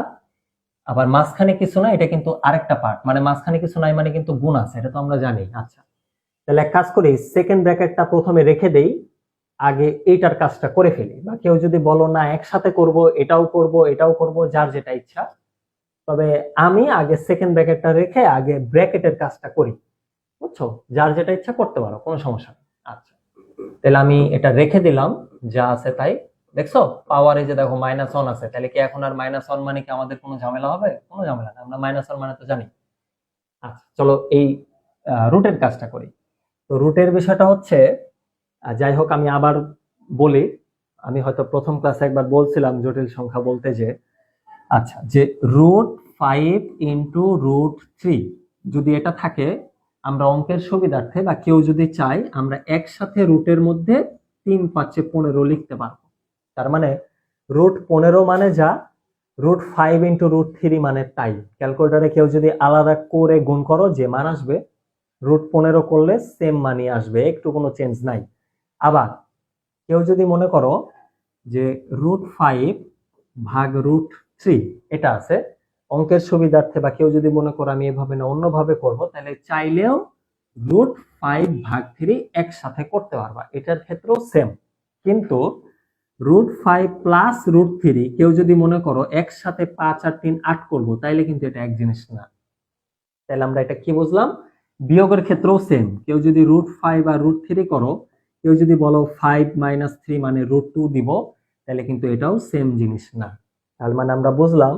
আবার মাঝখানে কিছু না, এটা কিন্তু আরেকটা পার্ট, মানে মাঝখানে কিছু নাই মানে কিন্তু গুণ আছে, এটা তো আমরা জানি। আচ্ছা, তাহলে এক কাজ করি, সেকেন্ড ব্র্যাকেটটা প্রথমে রেখে দেই, আগে এইটার কাজটা করে ফেলি। বা কেউ যদি বলো না একসাথে করব, এটাও করব এটাও করব, যার যেটা ইচ্ছা, তবে আমি আগে সেকেন্ড ব্র্যাকেটটা রেখে আগে ব্র্যাকেটের কাজটা করি, বুঝছো? যার যেটা ইচ্ছা করতে পারো, কোনো সমস্যা নেই। আচ্ছা, তাহলে আমি এটা রেখে দিলাম, যা আছে তাই। দেখছো পাওয়ারে যে দেখো -1 আছে, তাহলে কি এখন আর -1 মানে কি আমাদের কোনো ঝামেলা হবে? কোনো ঝামেলা না, আমরা -1 মানে তো জানি। আচ্ছা চলো এই রুটের কাজটা করি। তো রুটের বিষয়টা হচ্ছে, যাই হোক আমি আবার বলি, আমি হয়তো প্রথম ক্লাসে একবার বলছিলাম জটিল সংখ্যা বলতে যে, আচ্ছা যে √5 × √3 যদি এটা থাকে, আমরা অঙ্কের সুবিধার্থে বা কেউ যদি চাই আমরা একসাথে রুটের মধ্যে 3×5=15 লিখতে পারবো। তার মানে √15 মানে যা, √5 × √3 মানে তাই। ক্যালকুলেটরে কেউ যদি আলাদা করে গুণ করো যে মান আসবে, √15 করলে সেম মানই আসবে, একটু কোনো চেঞ্জ নাই। আবার কেউ যদি মনে করো যে √5/√3 এটা আছে, অঙ্কের সুবিধার্থে বা কেউ যদি মনে করো আমি এভাবে না অন্যভাবে করব, তাহলে চাইলেও √5/3 একসাথে করতে পারবা, এটার ক্ষেত্রেও সেম। কিন্তু √5 + √3 কেউ যদি মনে করো একসাথে 5 আর 3 8 করব, তাইলে কিন্তু এটা এক জিনিস না। তাহলে আমরা এটা কি বুঝলাম? বিয়োগের ক্ষেত্রেও সেম, কেউ যদি √5 আর √3 করো, কেউ যদি বলো 5 - 3 মানে √2 দিব, তাহলে কিন্তু এটাও সেম জিনিস না। তার মানে আমরা বুঝলাম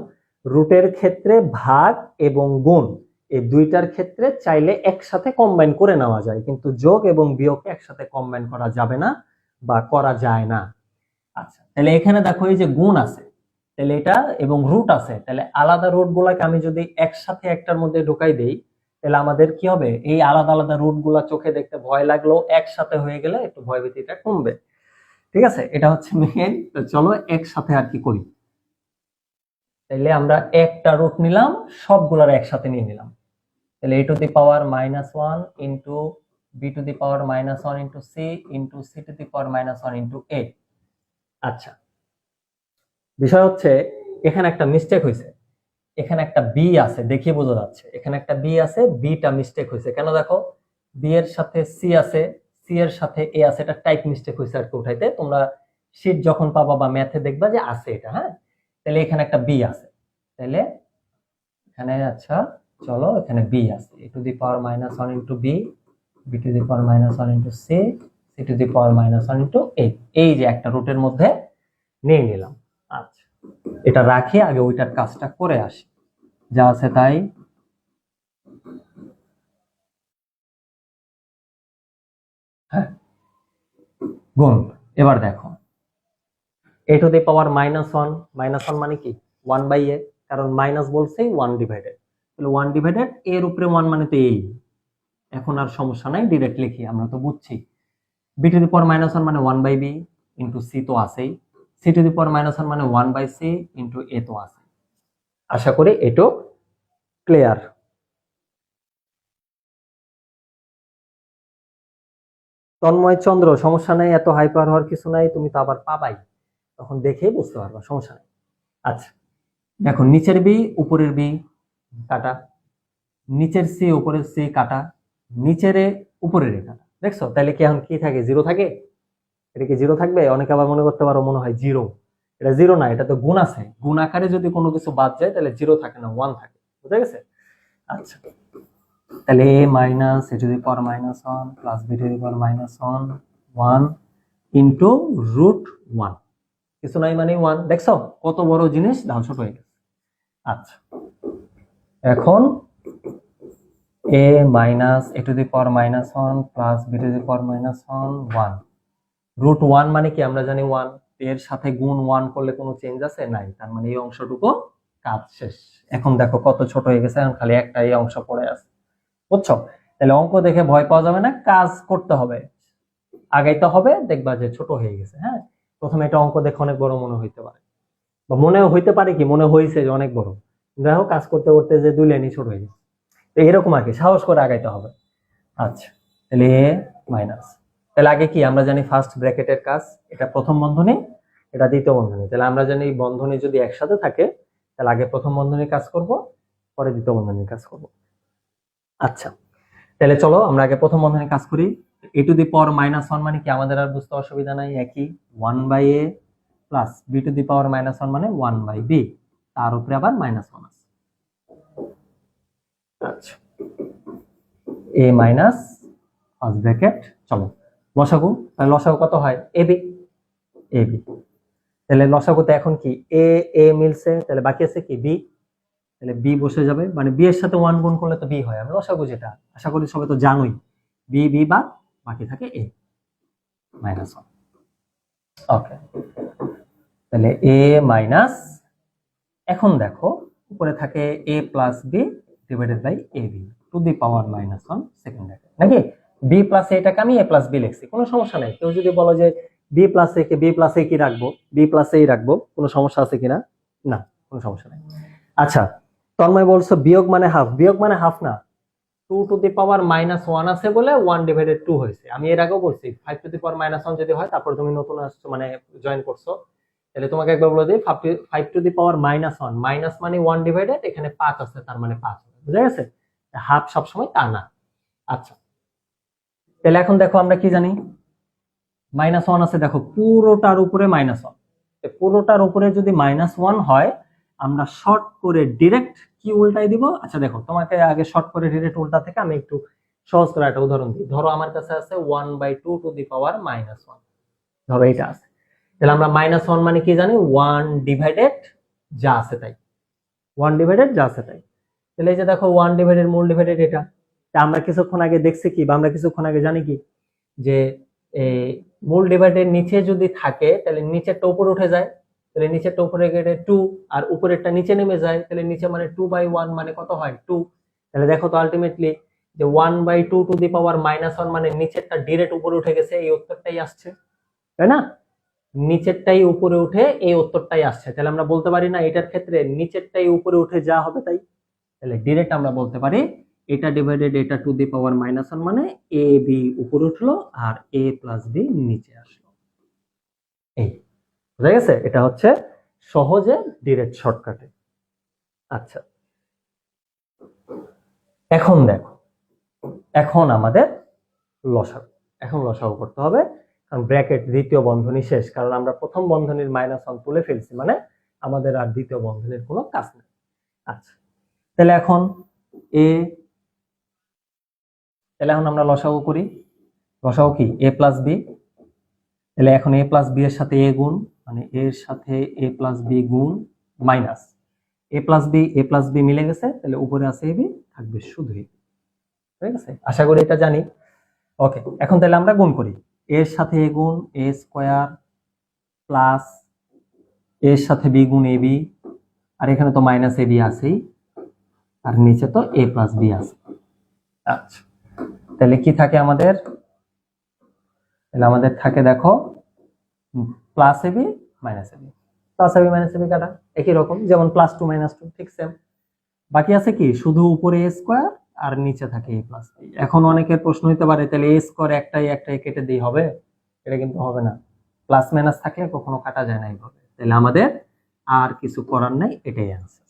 রুটের ক্ষেত্রে ভাগ এবং গুণ এই দুইটার ক্ষেত্রে চাইলে একসাথে কম্বাইন করে নেওয়া যায়, কিন্তু যোগ এবং বিয়োগ একসাথে কম্বাইন করা যাবে না বা করা যায় না। আচ্ছা তাহলে এখানে দেখো এই যে গুণ আছে, তাহলে এটা এবং রুট আছে, তাহলে আলাদা রুট গুলাকে আমি যদি একসাথে একটার মধ্যে ঢুকাই দেই, তাহলে আমাদের কি হবে? এই আলাদা আলাদা রুট গুলা চোখে দেখতে ভয় লাগলেও একসাথে হয়ে গেলে একটু ভয়ভীতিটা কমবে। ঠিক আছে, এটা হচ্ছে মেইন। তো চলো একসাথে আর কি করি। তাহলে আমরা একটা রুট নিলাম, সবগুলার একসাথে নিয়ে নিলাম। তাহলে a to the power -1 into b to the power -1 into c into c two the power -1 into a। আচ্ছা বিষয় হচ্ছে এখানে একটা মিস্টেক হয়েছে, এখানে একটা বি আছে, দেখে বোঝা যাচ্ছে এখানে একটা বি আছে, বিটা মিস্টেক হয়েছে কেন দেখো, বি এর সাথে সি আছে, সি এর সাথে এ আছে, এটা টাইপ মিস্টেক হয়েছে আর কি উঠাইতে। তোমরা শীট যখন পাবা বা ম্যাথে দেখবা যে আছে এটা, হ্যাঁ। তাহলে এখানে একটা বি আছে, তাহলে এখানে আচ্ছা চলো এখানে বি আছে, a to the power -1 into b, b to the power -1 into c, c to the power -1 into a. এই যে একটা রুটের মধ্যে নিয়ে নিলাম। আচ্ছা এটা রাখি, আগে ওইটার কাজটা করে আসি, যা আছে তাই। হ্যাঁ গুণ, এবার দেখো a টু দি পাওয়ার -1, -1 মানে কি 1/a, কারণ মাইনাস বলছেই 1 ডিভাইডেড, তাহলে 1 ডিভাইডেড এর উপরে 1 মানে তো এই। এখন আর সমস্যা নাই, ডিরেক্ট লিখি, আমরা তো বুঝছি। b টু দি পাওয়ার -1 মানে 1/b ইন্টু c তো আছেই, c টু দি পাওয়ার -1 মানে 1/c ইন্টু a তো আছে। আশা করি এটাও ক্লিয়ার। তন্ময় চন্দ্র, সমস্যা নাই, এত হাইপার হওয়ার কিছু নাই, তুমি তো আবার পাবাই, তখন দেখেই বুঝতে পারবা, সমস্যা নেই। আচ্ছা দেখো নিচের বি উপরের বি কাটা, নিচের সি উপরের সি কাটা, নিচের এ উপরের এ কাটা, দেখছো? তাহলে কি এখন কি থাকে? জিরো থাকে? এটা কি জিরো থাকবে? অনেকে আবার মনে করতে পারো মনে হয় জিরো, এটা জিরো না, এটা তো গুণ আছে, গুণ আকারে যদি কোনো কিছু বাদ যায় তাহলে জিরো থাকে না, ওয়ান থাকে, বুঝা গেছে? আচ্ছা তাহলে a minus a to the power -1 plus b to the power -1 into √1, কিছু নাই মানে 1, দেখছো কত বড় জিনিস ধ্বংস হয়ে গেছে। আচ্ছা এখন a minus a to the power -1 plus b to the power -1 √1 মানে কি আমরা জানি 1, এর সাথে গুণ 1 করলে কোনো চেঞ্জ আছে? নাই, তার মানে এই অংশটুকু কাজ শেষ। এখন দেখো কত ছোট হয়ে গেছে, এখন খালি একটা এই অংশ পড়ে আছে, বুঝছো? তাহলে অঙ্ক দেখে ভয় পাওয়া যাবে না, কাজ করতে হবে, আগাইতে হবে, দেখবা যে ছোট হয়ে গেছে। হ্যাঁ প্রথমে এটা অঙ্ক দেখে অনেক বড় মনে হইতে পারে, বা মনে হইতে পারে কি মনে হয়েছে যে অনেক বড়, দেখো কাজ করতে করতে যে দুই লাইনই ছোট হয়ে গেছে। তো এরকম আর কি, সাহস করে আগাইতে হবে। আচ্ছা তাহলে এ মাইনাস, তাহলে আগে কি আমরা জানি ফার্স্ট ব্র্যাকেটের কাজ, এটা প্রথম বন্ধনী, এটা দ্বিতীয় বন্ধনী, তাহলে আমরা জানি এই বন্ধনী যদি একসাথে থাকে তাহলে আগে প্রথম বন্ধনীর কাজ করব, পরে দ্বিতীয় বন্ধনীর কাজ করব। আচ্ছা তাহলে চলো আমরা আগে প্রথম বন্ধনীর কাজ করি। a টু দি পাওয়ার -1 মানে কি আমাদের আর বুঝতে অসুবিধা নাই, একই 1/a plus b to the power -1 মানে 1/b, তার উপরে আবার -1 আছে। আচ্ছা a মাইনাস ফার্স্ট ব্র্যাকেট, চলো লসাগু, তাহলে লসাগু কত হয়? ab, ab তাহলে লসাগুতে এখন কি এ এ মিলছে, তাহলে বাকি আছে কি বি, তাহলে বি বসে যাবে, মানে বি এর সাথে 1 গুণ করলে তো বি হয়, আমি লসাগু যেটা আশা করি সবাই তো জানোই, বি বি বা বাকি থাকে এ -1। ওকে, তাহলে এ মাইনাস, এখন দেখো উপরে থাকে a plus b divided by a b to the power -1 second bracket, নাকি বি প্লাস এটাকে আমি এ প্লাস বি লিখছি, কোনো সমস্যা নেই। কেউ যদি বলো যে বি প্লাস এ কে বি প্লাস এ কি রাখবো, বি প্লাস এই রাখবো, কোনো সমস্যা আছে কিনা? না, কোনো সমস্যা নেই। আচ্ছা, তন্ময় বলছো বিয়োগ মানে হাফ, বিয়োগ মানে হাফ না, 2 টু দি পাওয়ার -1 আছে বলে 1 ডিভাইডেড 2 হয়েছে। আমি এর আগেও বলছি 5 টু দি পাওয়ার -1 যদি হয়, তারপর তুমি নতুন আসছো মানে জয়েন করছো, তাহলে তোমাকে একবার বলে দিই 5 টু দি পাওয়ার -1, মাইনাস মানে 1 ডিভাইডেড, এখানে 5 আছে তার মানে 5, বুঝা গেছে? হাফ সবসময় তা না। আচ্ছা, তাহলে এখন দেখো আমরা কি জানি, -1 আছে, দেখো পুরোটার উপরে -1, পুরোটার উপরে যদি -1 হয়, আমরা শর্ট করে ডিরেক্ট কি উল্টাই দিব? আচ্ছা দেখো, তোমাকে আগে শর্ট করে ডিরেক্ট উল্টা থেকে আমি একটু সহজ করে একটা উদাহরণ দিই। ধরো আমার কাছে আছে 1/2 টু দি পাওয়ার -1, ধরো এটা আছে, তাহলে আমরা -1 মানে কি জানি, 1 ডিভাইডেড যা আছে তাই, 1 ডিভাইডেড যা আছে তাই। তাহলে এই যে দেখো 1 ডিভাইডেড মূল ডিভাইডেড এটা, তা আমরা কিছুক্ষণ আগে দেখছি কি, বা আমরা কিছুক্ষণ আগে জানি কি, যে মূল ডিভাইডের নিচে যদি থাকে তাহলে নিচেরটা উপরে উঠে যায়, তাহলে নিচেরটা উপরে গেলে 2, আর উপরেরটা নিচে নেমে যায়, তাহলে নিচে মানে 2/1 মানে কত হয় 2। তাহলে দেখো তো আলটিমেটলি যে 1/2 টু দি পাওয়ার -1 মানে নিচেরটা ডিরেক্ট উপরে উঠে গেছে, এই উত্তরটাই আসছে, তাই না? নিচেরটাই উপরে উঠে এই উত্তরটাই আসছে, তাহলে আমরা বলতে পারি না এটার ক্ষেত্রে নিচেরটাই উপরে উঠে যা হবে তাই? তাহলে ডিরেক্ট আমরা বলতে পারি এটা ডিভাইডেড এটা টু দি পাওয়ার -1 মানে এ বি উপরে উঠলো আর এ প্লাস বি নিচে আসলো। এই বুঝা গেছে? এটা হচ্ছে সহজে ডিরেক্ট শর্টকাটে। আচ্ছা, এখন দেখো, এখন আমাদের লসাগু, এখন লসাগু করতে হবে, কারণ ব্র্যাকেট দ্বিতীয় বন্ধনী শেষ, কারণ আমরা প্রথম বন্ধনীর -1 তুলে ফেলছি, মানে আমাদের আর দ্বিতীয় বন্ধনীর কোনো কাজ নেই। আচ্ছা, তাহলে এখন এ, তাহলে এখন আমরা লসাগু করি, লসাগু কি এ প্লাস বি, তাহলে এখন এ প্লাস বি এর সাথে এ গুণ, মানে এর সাথে এ প্লাস বি গুণ মাইনাস এ প্লাস বি মিলে গেছে, তাহলে উপরে আছে এ বি, থাকবে শুধু এ, ঠিক আছে? আশা করি এটা জানি। ওকে, এখন তাহলে আমরা গুণ করি, এর সাথে এ গুণ এ স্কোয়ার প্লাস এর সাথে বি গুণ এ বি, আর এখানে তো মাইনাস এ বি আছেই, আর নিচে তো এ প্লাস বি আছে। আচ্ছা, তাহলে কি থাকে আমাদের, তাহলে আমাদের থাকে দেখো plus A B minus A B, plus A B minus A B কাটা একই রকম, যেমন +2 -2 ঠিক সেম। বাকি আছে কি শুধু উপরে এ স্কোয়ার আর নিচে থাকে এ প্লাস বি। এখন অনেকের প্রশ্ন হতে পারে তাহলে এ স্কোয়ার একটাই একটাই কেটে দিই হবে? এটা কিন্তু হবে না, প্লাস মাইনাস থাকলে কখনো কাটা যায় না এইভাবে, তাহলে আমাদের আর কিছু করার নাই, এটাই অ্যান্সার,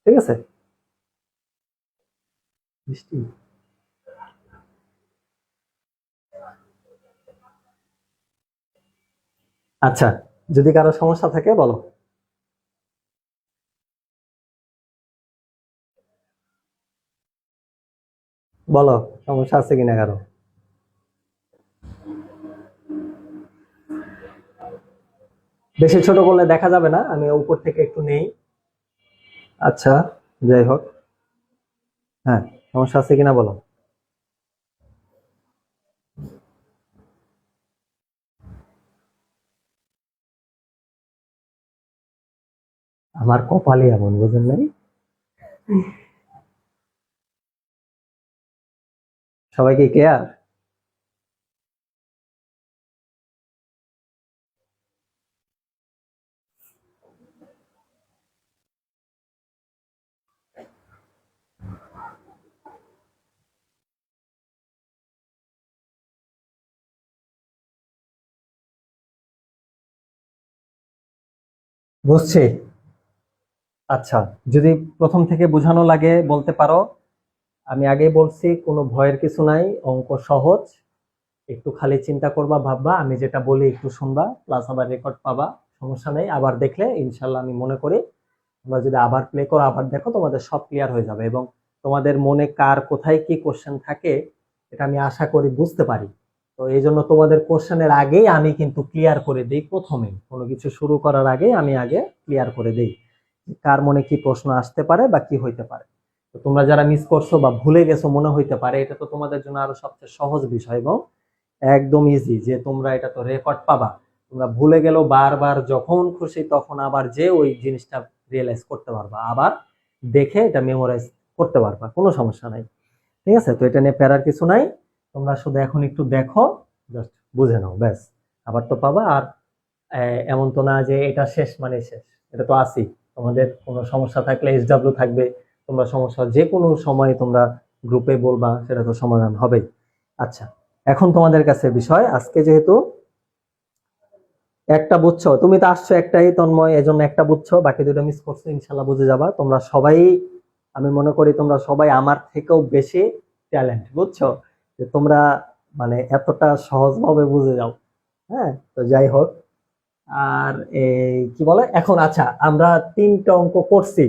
ঠিক আছে? আচ্ছা, যদি কারো সমস্যা থাকে বলো। বলো, সমস্যা আছে কিনা কারো? বেশি ছোট করলে দেখা যাবে না, আমি উপর থেকে একটু নেই। আচ্ছা, যাই হোক, হ্যাঁ, সমস্যা আছে কিনা বলো। আমার কপালে এমন, বুঝেন নাই? সবাইকে ক্লিয়ার? বুঝছি। আচ্ছা, যদি প্রথম থেকে বোঝানো লাগে বলতে পারো। আমি আগেই বলছি কোনো ভয়ের কিছু নাই, অঙ্ক সহজ, একটু খালি চিন্তা করবা, ভাববা, আমি যেটা বলি একটু শুনবা, প্লাস আবার রেকর্ড পাবা, সমস্যা নেই। আবার দেখলে ইনশাল্লাহ আমি মনে করি তোমরা যদি আবার প্লে করো, আবার দেখো, তোমাদের সব ক্লিয়ার হয়ে যাবে, এবং তোমাদের মনে কার কোথায় কি কোশ্চেন থাকে এটা আমি আশা করি বুঝতে পারি, তো এই জন্য তোমাদের কোশ্চেনের আগেই আমি কিন্তু ক্লিয়ার করে দিই, প্রথমে কোনো কিছু শুরু করার আগে আমি আগে ক্লিয়ার করে দিই কার মনে কি প্রশ্ন আসতে পারে বা কি হইতে পারে। তো তোমরা যারা মিস করছো বা ভুলে গেছো মনে হইতে পারে, এটা তো তোমাদের জন্য আরো সবচেয়ে সহজ বিষয় এবং একদম ইজি, যে তোমরা এটা তো রেকর্ড পাবা। তোমরা ভুলে গেলেও বারবার যখন খুশি তখন আবার যে ওই জিনিসটা রিয়েলাইজ করতে পারবা, আবার দেখে এটা মেমোরাইজ করতে পারবা, কোনো সমস্যা নাই। ঠিক আছে, তো এটা নিয়ে প্যারার কিছু নাই। তোমরা শুধু এখন একটু দেখো, জাস্ট বুঝে নাও, ব্যাস। আবার তো পাবা। আর এমন তো না যে এটা শেষ মানে শেষ, এটা তো আসি। তোমাদের কোনো সমস্যা থাকলে SW থাকবে, তোমরা সমস্যা যে কোনো সময় তোমরা গ্রুপে বলবা, সেটা তো সমাধান হবে। আচ্ছা, এখন তোমাদের কাছে বিষয়, আজকে যেহেতু একটা বুঝছো, তুমি তো আসছো একটাই তন্ময়, এজন্য একটা বুঝছো, বাকি দুটো মিস করছো, ইনশাল্লাহ বুঝে যাবা। তোমরা সবাই, আমি মনে করি তোমরা সবাই আমার থেকেও বেশি ট্যালেন্ট, বুঝছো, যে তোমরা মানে এতটা সহজভাবে বুঝে যাও। হ্যাঁ, তো যাই হোক। আর এই কি বলে, এখন আচ্ছা আমরা তিনটা অঙ্ক করছি,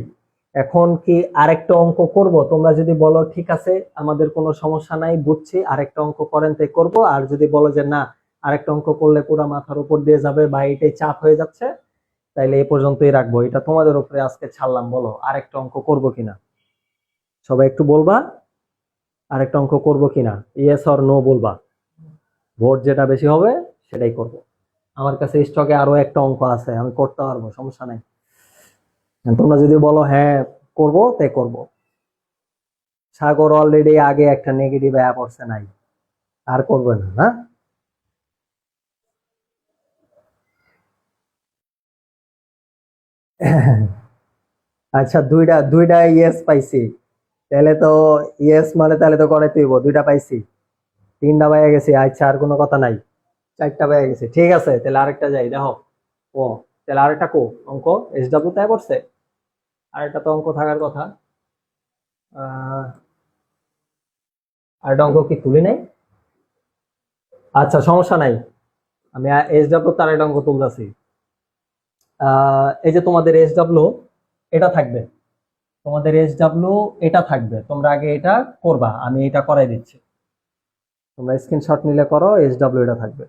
এখন কি আরেকটা অঙ্ক করব? তোমরা যদি বলো ঠিক আছে আমাদের কোনো সমস্যা নাই, বুঝছি, আরেকটা অঙ্ক করেন তাই করব। আর যদি বলো যে না, আরেকটা অঙ্ক করলে পুরো মাথার উপর দিয়ে যাবে বা এটাই চাপ হয়ে যাচ্ছে, তাইলে এই পর্যন্তই রাখবো। এটা তোমাদের উপরে আজকে ছাড়লাম, বলো আরেকটা অঙ্ক করব কিনা। সবাই একটু বলবা আরেকটা অঙ্ক করব কিনা, ইয়েস অর নো বলবা। ভোট যেটা বেশি হবে সেটাই করব। আমার কাছে স্টকে আরো একটা অঙ্ক আছে, আমি করতে পারবো, সমস্যা নাই। তোমরা যদি বলো হ্যাঁ করব, তাই করব। সাগর অলরেডি আগে একটা নেগেটিভ অ্যাপ পড়ছে, নাই আর করবে না, না? আচ্ছা, দুইটা দুইটা ইয়েস পাইছি, তাহলে তো ইয়েস মানে তাহলে তো করে তুইব, দুইটা পাইছি, তিনটা পাইয়া গেছি। আচ্ছা, আর কোনো কথা নাই, চারটা পাইয়া গেছি। ঠিক আছে, তাহলে আরেকটা যাই, দেখো। ও, তাহলে আরেকটা কো অঙ্ক, SW তাই পড়ছে, আরেকটা তো অঙ্ক থাকার কথা। আহ আরেকটা অঙ্ক কি তুলি নাই? আচ্ছা, সমস্যা নাই, আমি SW তার একটা অঙ্ক তুলতেছি। এই যে তোমাদের SW এটা থাকবে, তোমাদের SW এটা থাকবে, তোমরা আগে এটা করবা, আমি এটা করাই দিচ্ছি। তোমরা স্ক্রিনশট নিলে করো, SW এটা থাকবে।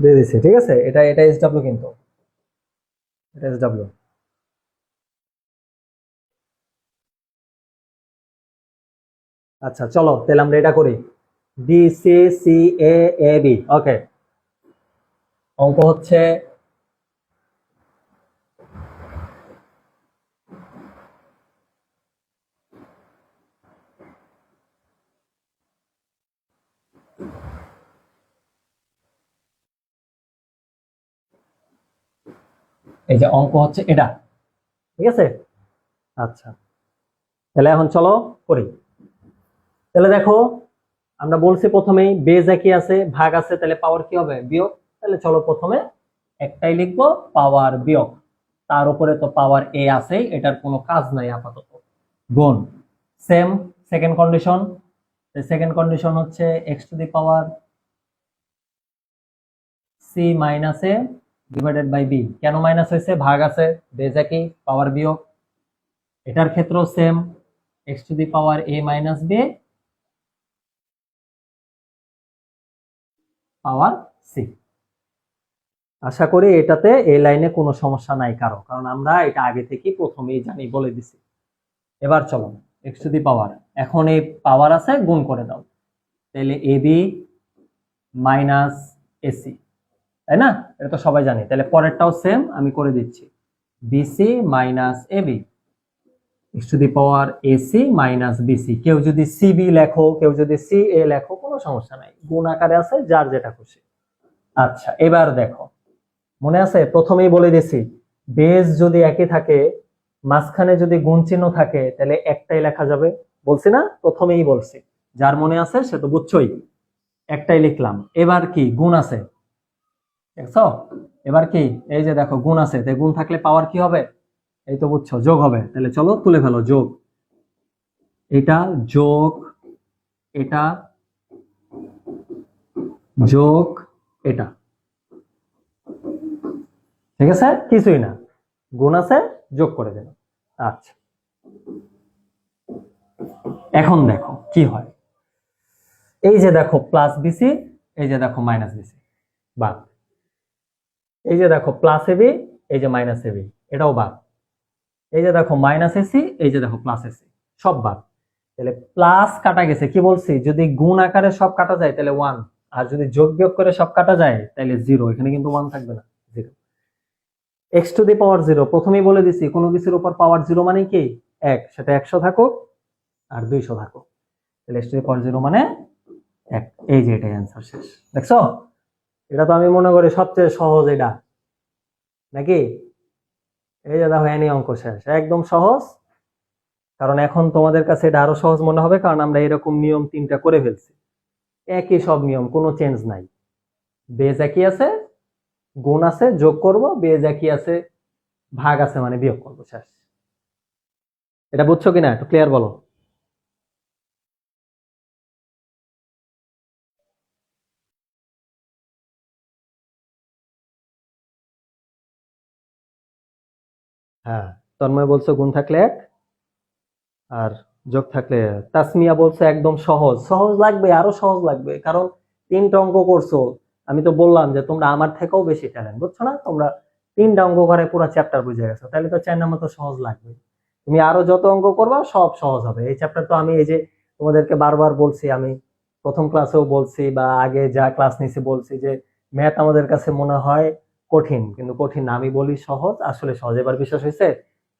দিয়ে দিচ্ছি, ঠিক আছে, এটা এটা SW, কিন্তু এটা SW। আচ্ছা চলো, তাহলে আমরা এটা করি। BCCAAB, ওকে। অঙ্ক হচ্ছে, এই যে অঙ্ক হচ্ছে এটা, ঠিক আছে। আচ্ছা, তাহলে এখন চলো করি। তাহলে দেখো, আমরা বলছি প্রথমেই বেজ একই আছে, ভাগ আছে, তাহলে পাওয়ার কি হবে? বিয়োগ। তাহলে চলো প্রথমে একটাই লিখবো, পাওয়ার বিয়োগ। তার উপরে তো পাওয়ার এ আছে, এটার কোনো কাজ নাই আপাতত। গুণ, same second condition. Second condition হচ্ছে x to the power c minus a divided by b. কেন মাইনাস হয়েছে? ভাগ আছে, বেজ একই, পাওয়ার বিয়োগ। এটার ক্ষেত্রেও same, x to the power a minus b power c. আশা করি এটাতে এই লাইনে কোনো সমস্যা নাই কারো, কারণ আমরা এটা আগে থেকেই প্রথমেই জানি, বলে দিছি। এবার চলো, এক্স টু দি পাওয়ার, এখন এই পাওয়ার আছে, গুণ করে দাও। তাহলে এবি মাইনাস এসি, তাই না? এটা তো সবাই জানি। তাহলে পরেরটাও সেম, আমি করে দিচ্ছি, BC minus AB, x to the power AC minus BC. কেউ যদি সিবি লেখো, কেউ যদি সি এ লেখো, কোনো সমস্যা নাই, গুণ আকারে আছে, যার যেটা খুশি। আচ্ছা, এবার দেখো, মনে আছে প্রথমেই বলে দিছি, বেজ যদি একই থাকে, মাঝখানে যদি গুণ চিহ্ন থাকে, তাহলে একটাই লেখা যাবে, বলছি না? প্রথমেই বলছি, যার মনে আছে সে তো বুঝছই, একটাই লিখলাম। এবার কি গুণ আছে, দেখছো? এবার কি, এই যে দেখো গুণ আছে, তাই গুণ থাকলে পাওয়ার কি হবে? এই তো বুঝছো, যোগ হবে। তাহলে চলো তুলে ফেলো, যোগ, এটা যোগ, এটা যোগ, এটা, ঠিক আছে, কিছুই না, গুণ আছে, যোগ করে দিলাম। আচ্ছা, এখন দেখো কি হয়, এই যে দেখো প্লাস বিসি, এই যে দেখো মাইনাস বিসি, বাদ। এই যে দেখো প্লাস এবি, এই যে মাইনাস এবি, এটাও বাদ। এই যে দেখো মাইনাস এসি, এই যে দেখো প্লাস এসি, সব বাদ। তাহলে প্লাস কাটা গেছে, কি বলছি, যদি গুণ আকারে সব কাটা যায় তাহলে 1, আর যদি যোগ বিয়োগ করে সব কাটা যায় তাহলে 0, এখানে কিন্তু 1 থাকবে না, 0। এক্স টু দি পাওয়ার 0, প্রথমেই বলে দিছি কোনো কিছুর উপর পাওয়ার 0 মানে কি 1, সেটা 100 থাকুক আর 200 থাকুক, তাহলে এক্স টু দি পাওয়ার 0 মানে 1। এই যে এটাই অ্যান্সার, শেষ। দেখছো, এটা তো আমি মনে করি সবচেয়ে সহজ এটা, নাকি? এই যে দেখো এনি অঙ্ক শেষ, একদম সহজ। কারণ এখন তোমাদের কাছে এটা আরো সহজ মনে হবে, কারণ আমরা এরকম নিয়ম 3টা করে ফেলছি। একই সব নিয়ম, কোনো চেঞ্জ নাই। বেজ একই আছে, গুণ আছে যোগ করব, বেজ একই আছে ভাগ আছে মানে বিয়োগ করব, শেষ। এটা বুঝছো কিনা একটু ক্লিয়ার বলো। হ্যাঁ, তন্ময় বলছো গুণ থাকলে 1 আর যোগ থাকলে, তাসমিয়া বলছে একদম সহজ। সহজ লাগবে, আরো সহজ লাগবে, কারণ 3টা অঙ্ক করছো। আমি তো বললাম যে তোমরা আমার থেকেও বেশি ট্যালেন্ট, বুঝছো না? তোমরা 3টা অঙ্ক করে পুরো চ্যাপ্টার বুঝে গেছো, তাহলে তো 4 নম্বর তো সহজ লাগবে। তুমি আরো যত অঙ্ক করবা সব সহজ হবে। এই চ্যাপ্টার তো আমি এই যে তোমাদেরকে বারবার বলছি, আমি প্রথম ক্লাসেও বলছি বা আগে যা ক্লাস নিছি বলছি যে ম্যাথ আমাদের কাছে মনে হয় কঠিন, কিন্তু কঠিন না। আমি বলি সহজ, আসলে সহজ। এবার বিশ্বাস হয়েছে,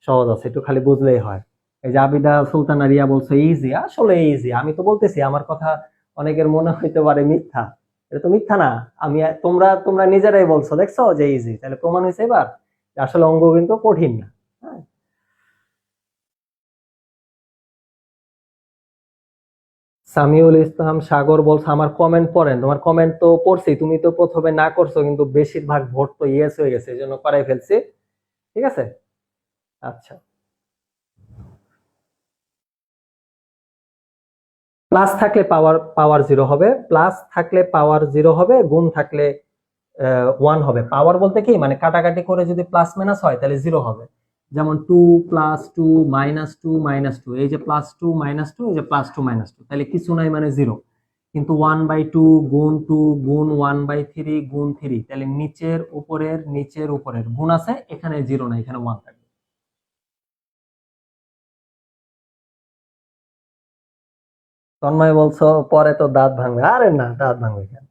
সহজ আছে, একটু খালি বুঝলেই হয়। এই যে আবিদা সুলতানা রিয়া বলছে ইজি, আসলে ইজি। আমি তো বলতেছি, আমার কথা অনেকের মনে হইতে পারে মিথ্যা, এটা তো মিথ্যা না। আমি, তোমরা তোমরা নিজেরাই বলছো, দেখছো যে ইজি, তাহলে প্রমাণ হয়েছে এবার যে আসলে অঙ্ক কিন্তু কঠিন না। হ্যাঁ, সামিউল ইসলাম সাগর বলছে আমার কমেন্ট পড়েন। তোমার কমেন্ট তো পড়ছি, তুমি তো প্রথমে না করছো, কিন্তু বেশিরভাগ ভোট তো ইয়েস হয়ে গেছে, এই জন্য করাই ফেলছি। ঠিক আছে, আচ্ছা। প্লাস থাকলে পাওয়ার পাওয়ার 0 হবে, প্লাস থাকলে পাওয়ার 0 হবে, গুণ থাকলে 1 হবে। পাওয়ার বলতে কি, মানে কাটাকাটি করে যদি প্লাস মাইনাস হয় তাহলে 0 হবে। যেমন 2 + 2 - 2 - 2, এই যে +2 - 2, এই যে +2 - 2, তাহলে কিছু নাই মানে 0। কিন্তু 1/2 গুণ 2 গুণ 1/3 গুণ 3, তাহলে নিচের উপরের নিচের উপরের গুণ আছে, এখানে 0 নাই, এখানে 1 থাকবে। তন্ময় বলছো পরে তো দাঁত ভাঙবে, আরে না, দাঁত ভাঙবে কেন?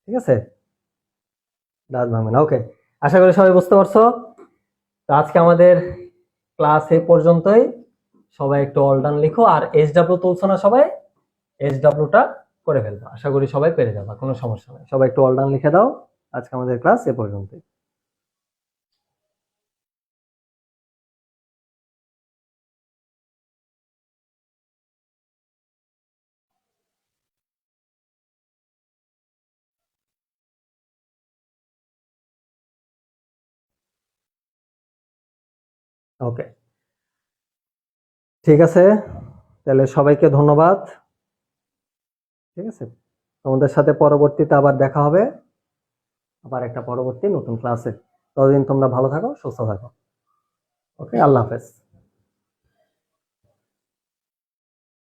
ঠিক আছে, দাঁত ভাঙবে না। ওকে, আশা করি সবাই বুঝতে পারছো। তো আজকে আমাদের ক্লাস এই পর্যন্তই। সবাই একটু অল ডান লিখো, আর SW তুলছো না সবাই, SW-টা করে ফেলবো। আশা করি সবাই পেরে যাবে, কোনো সমস্যা নেই। সবাই একটু অল ডান লিখে দাও। আজকে আমাদের ক্লাস এ পর্যন্তই। ওকে, ঠিক আছে, তাহলে সবাইকে ধন্যবাদ। ঠিক আছে, তোমাদের সাথে পরবর্তীতে আবার দেখা হবে, আবার একটা পরবর্তী নতুন ক্লাসে। ততদিন তোমরা ভালো থাকো, সুস্থ থাকো। ওকে, আল্লাহ হাফেজ।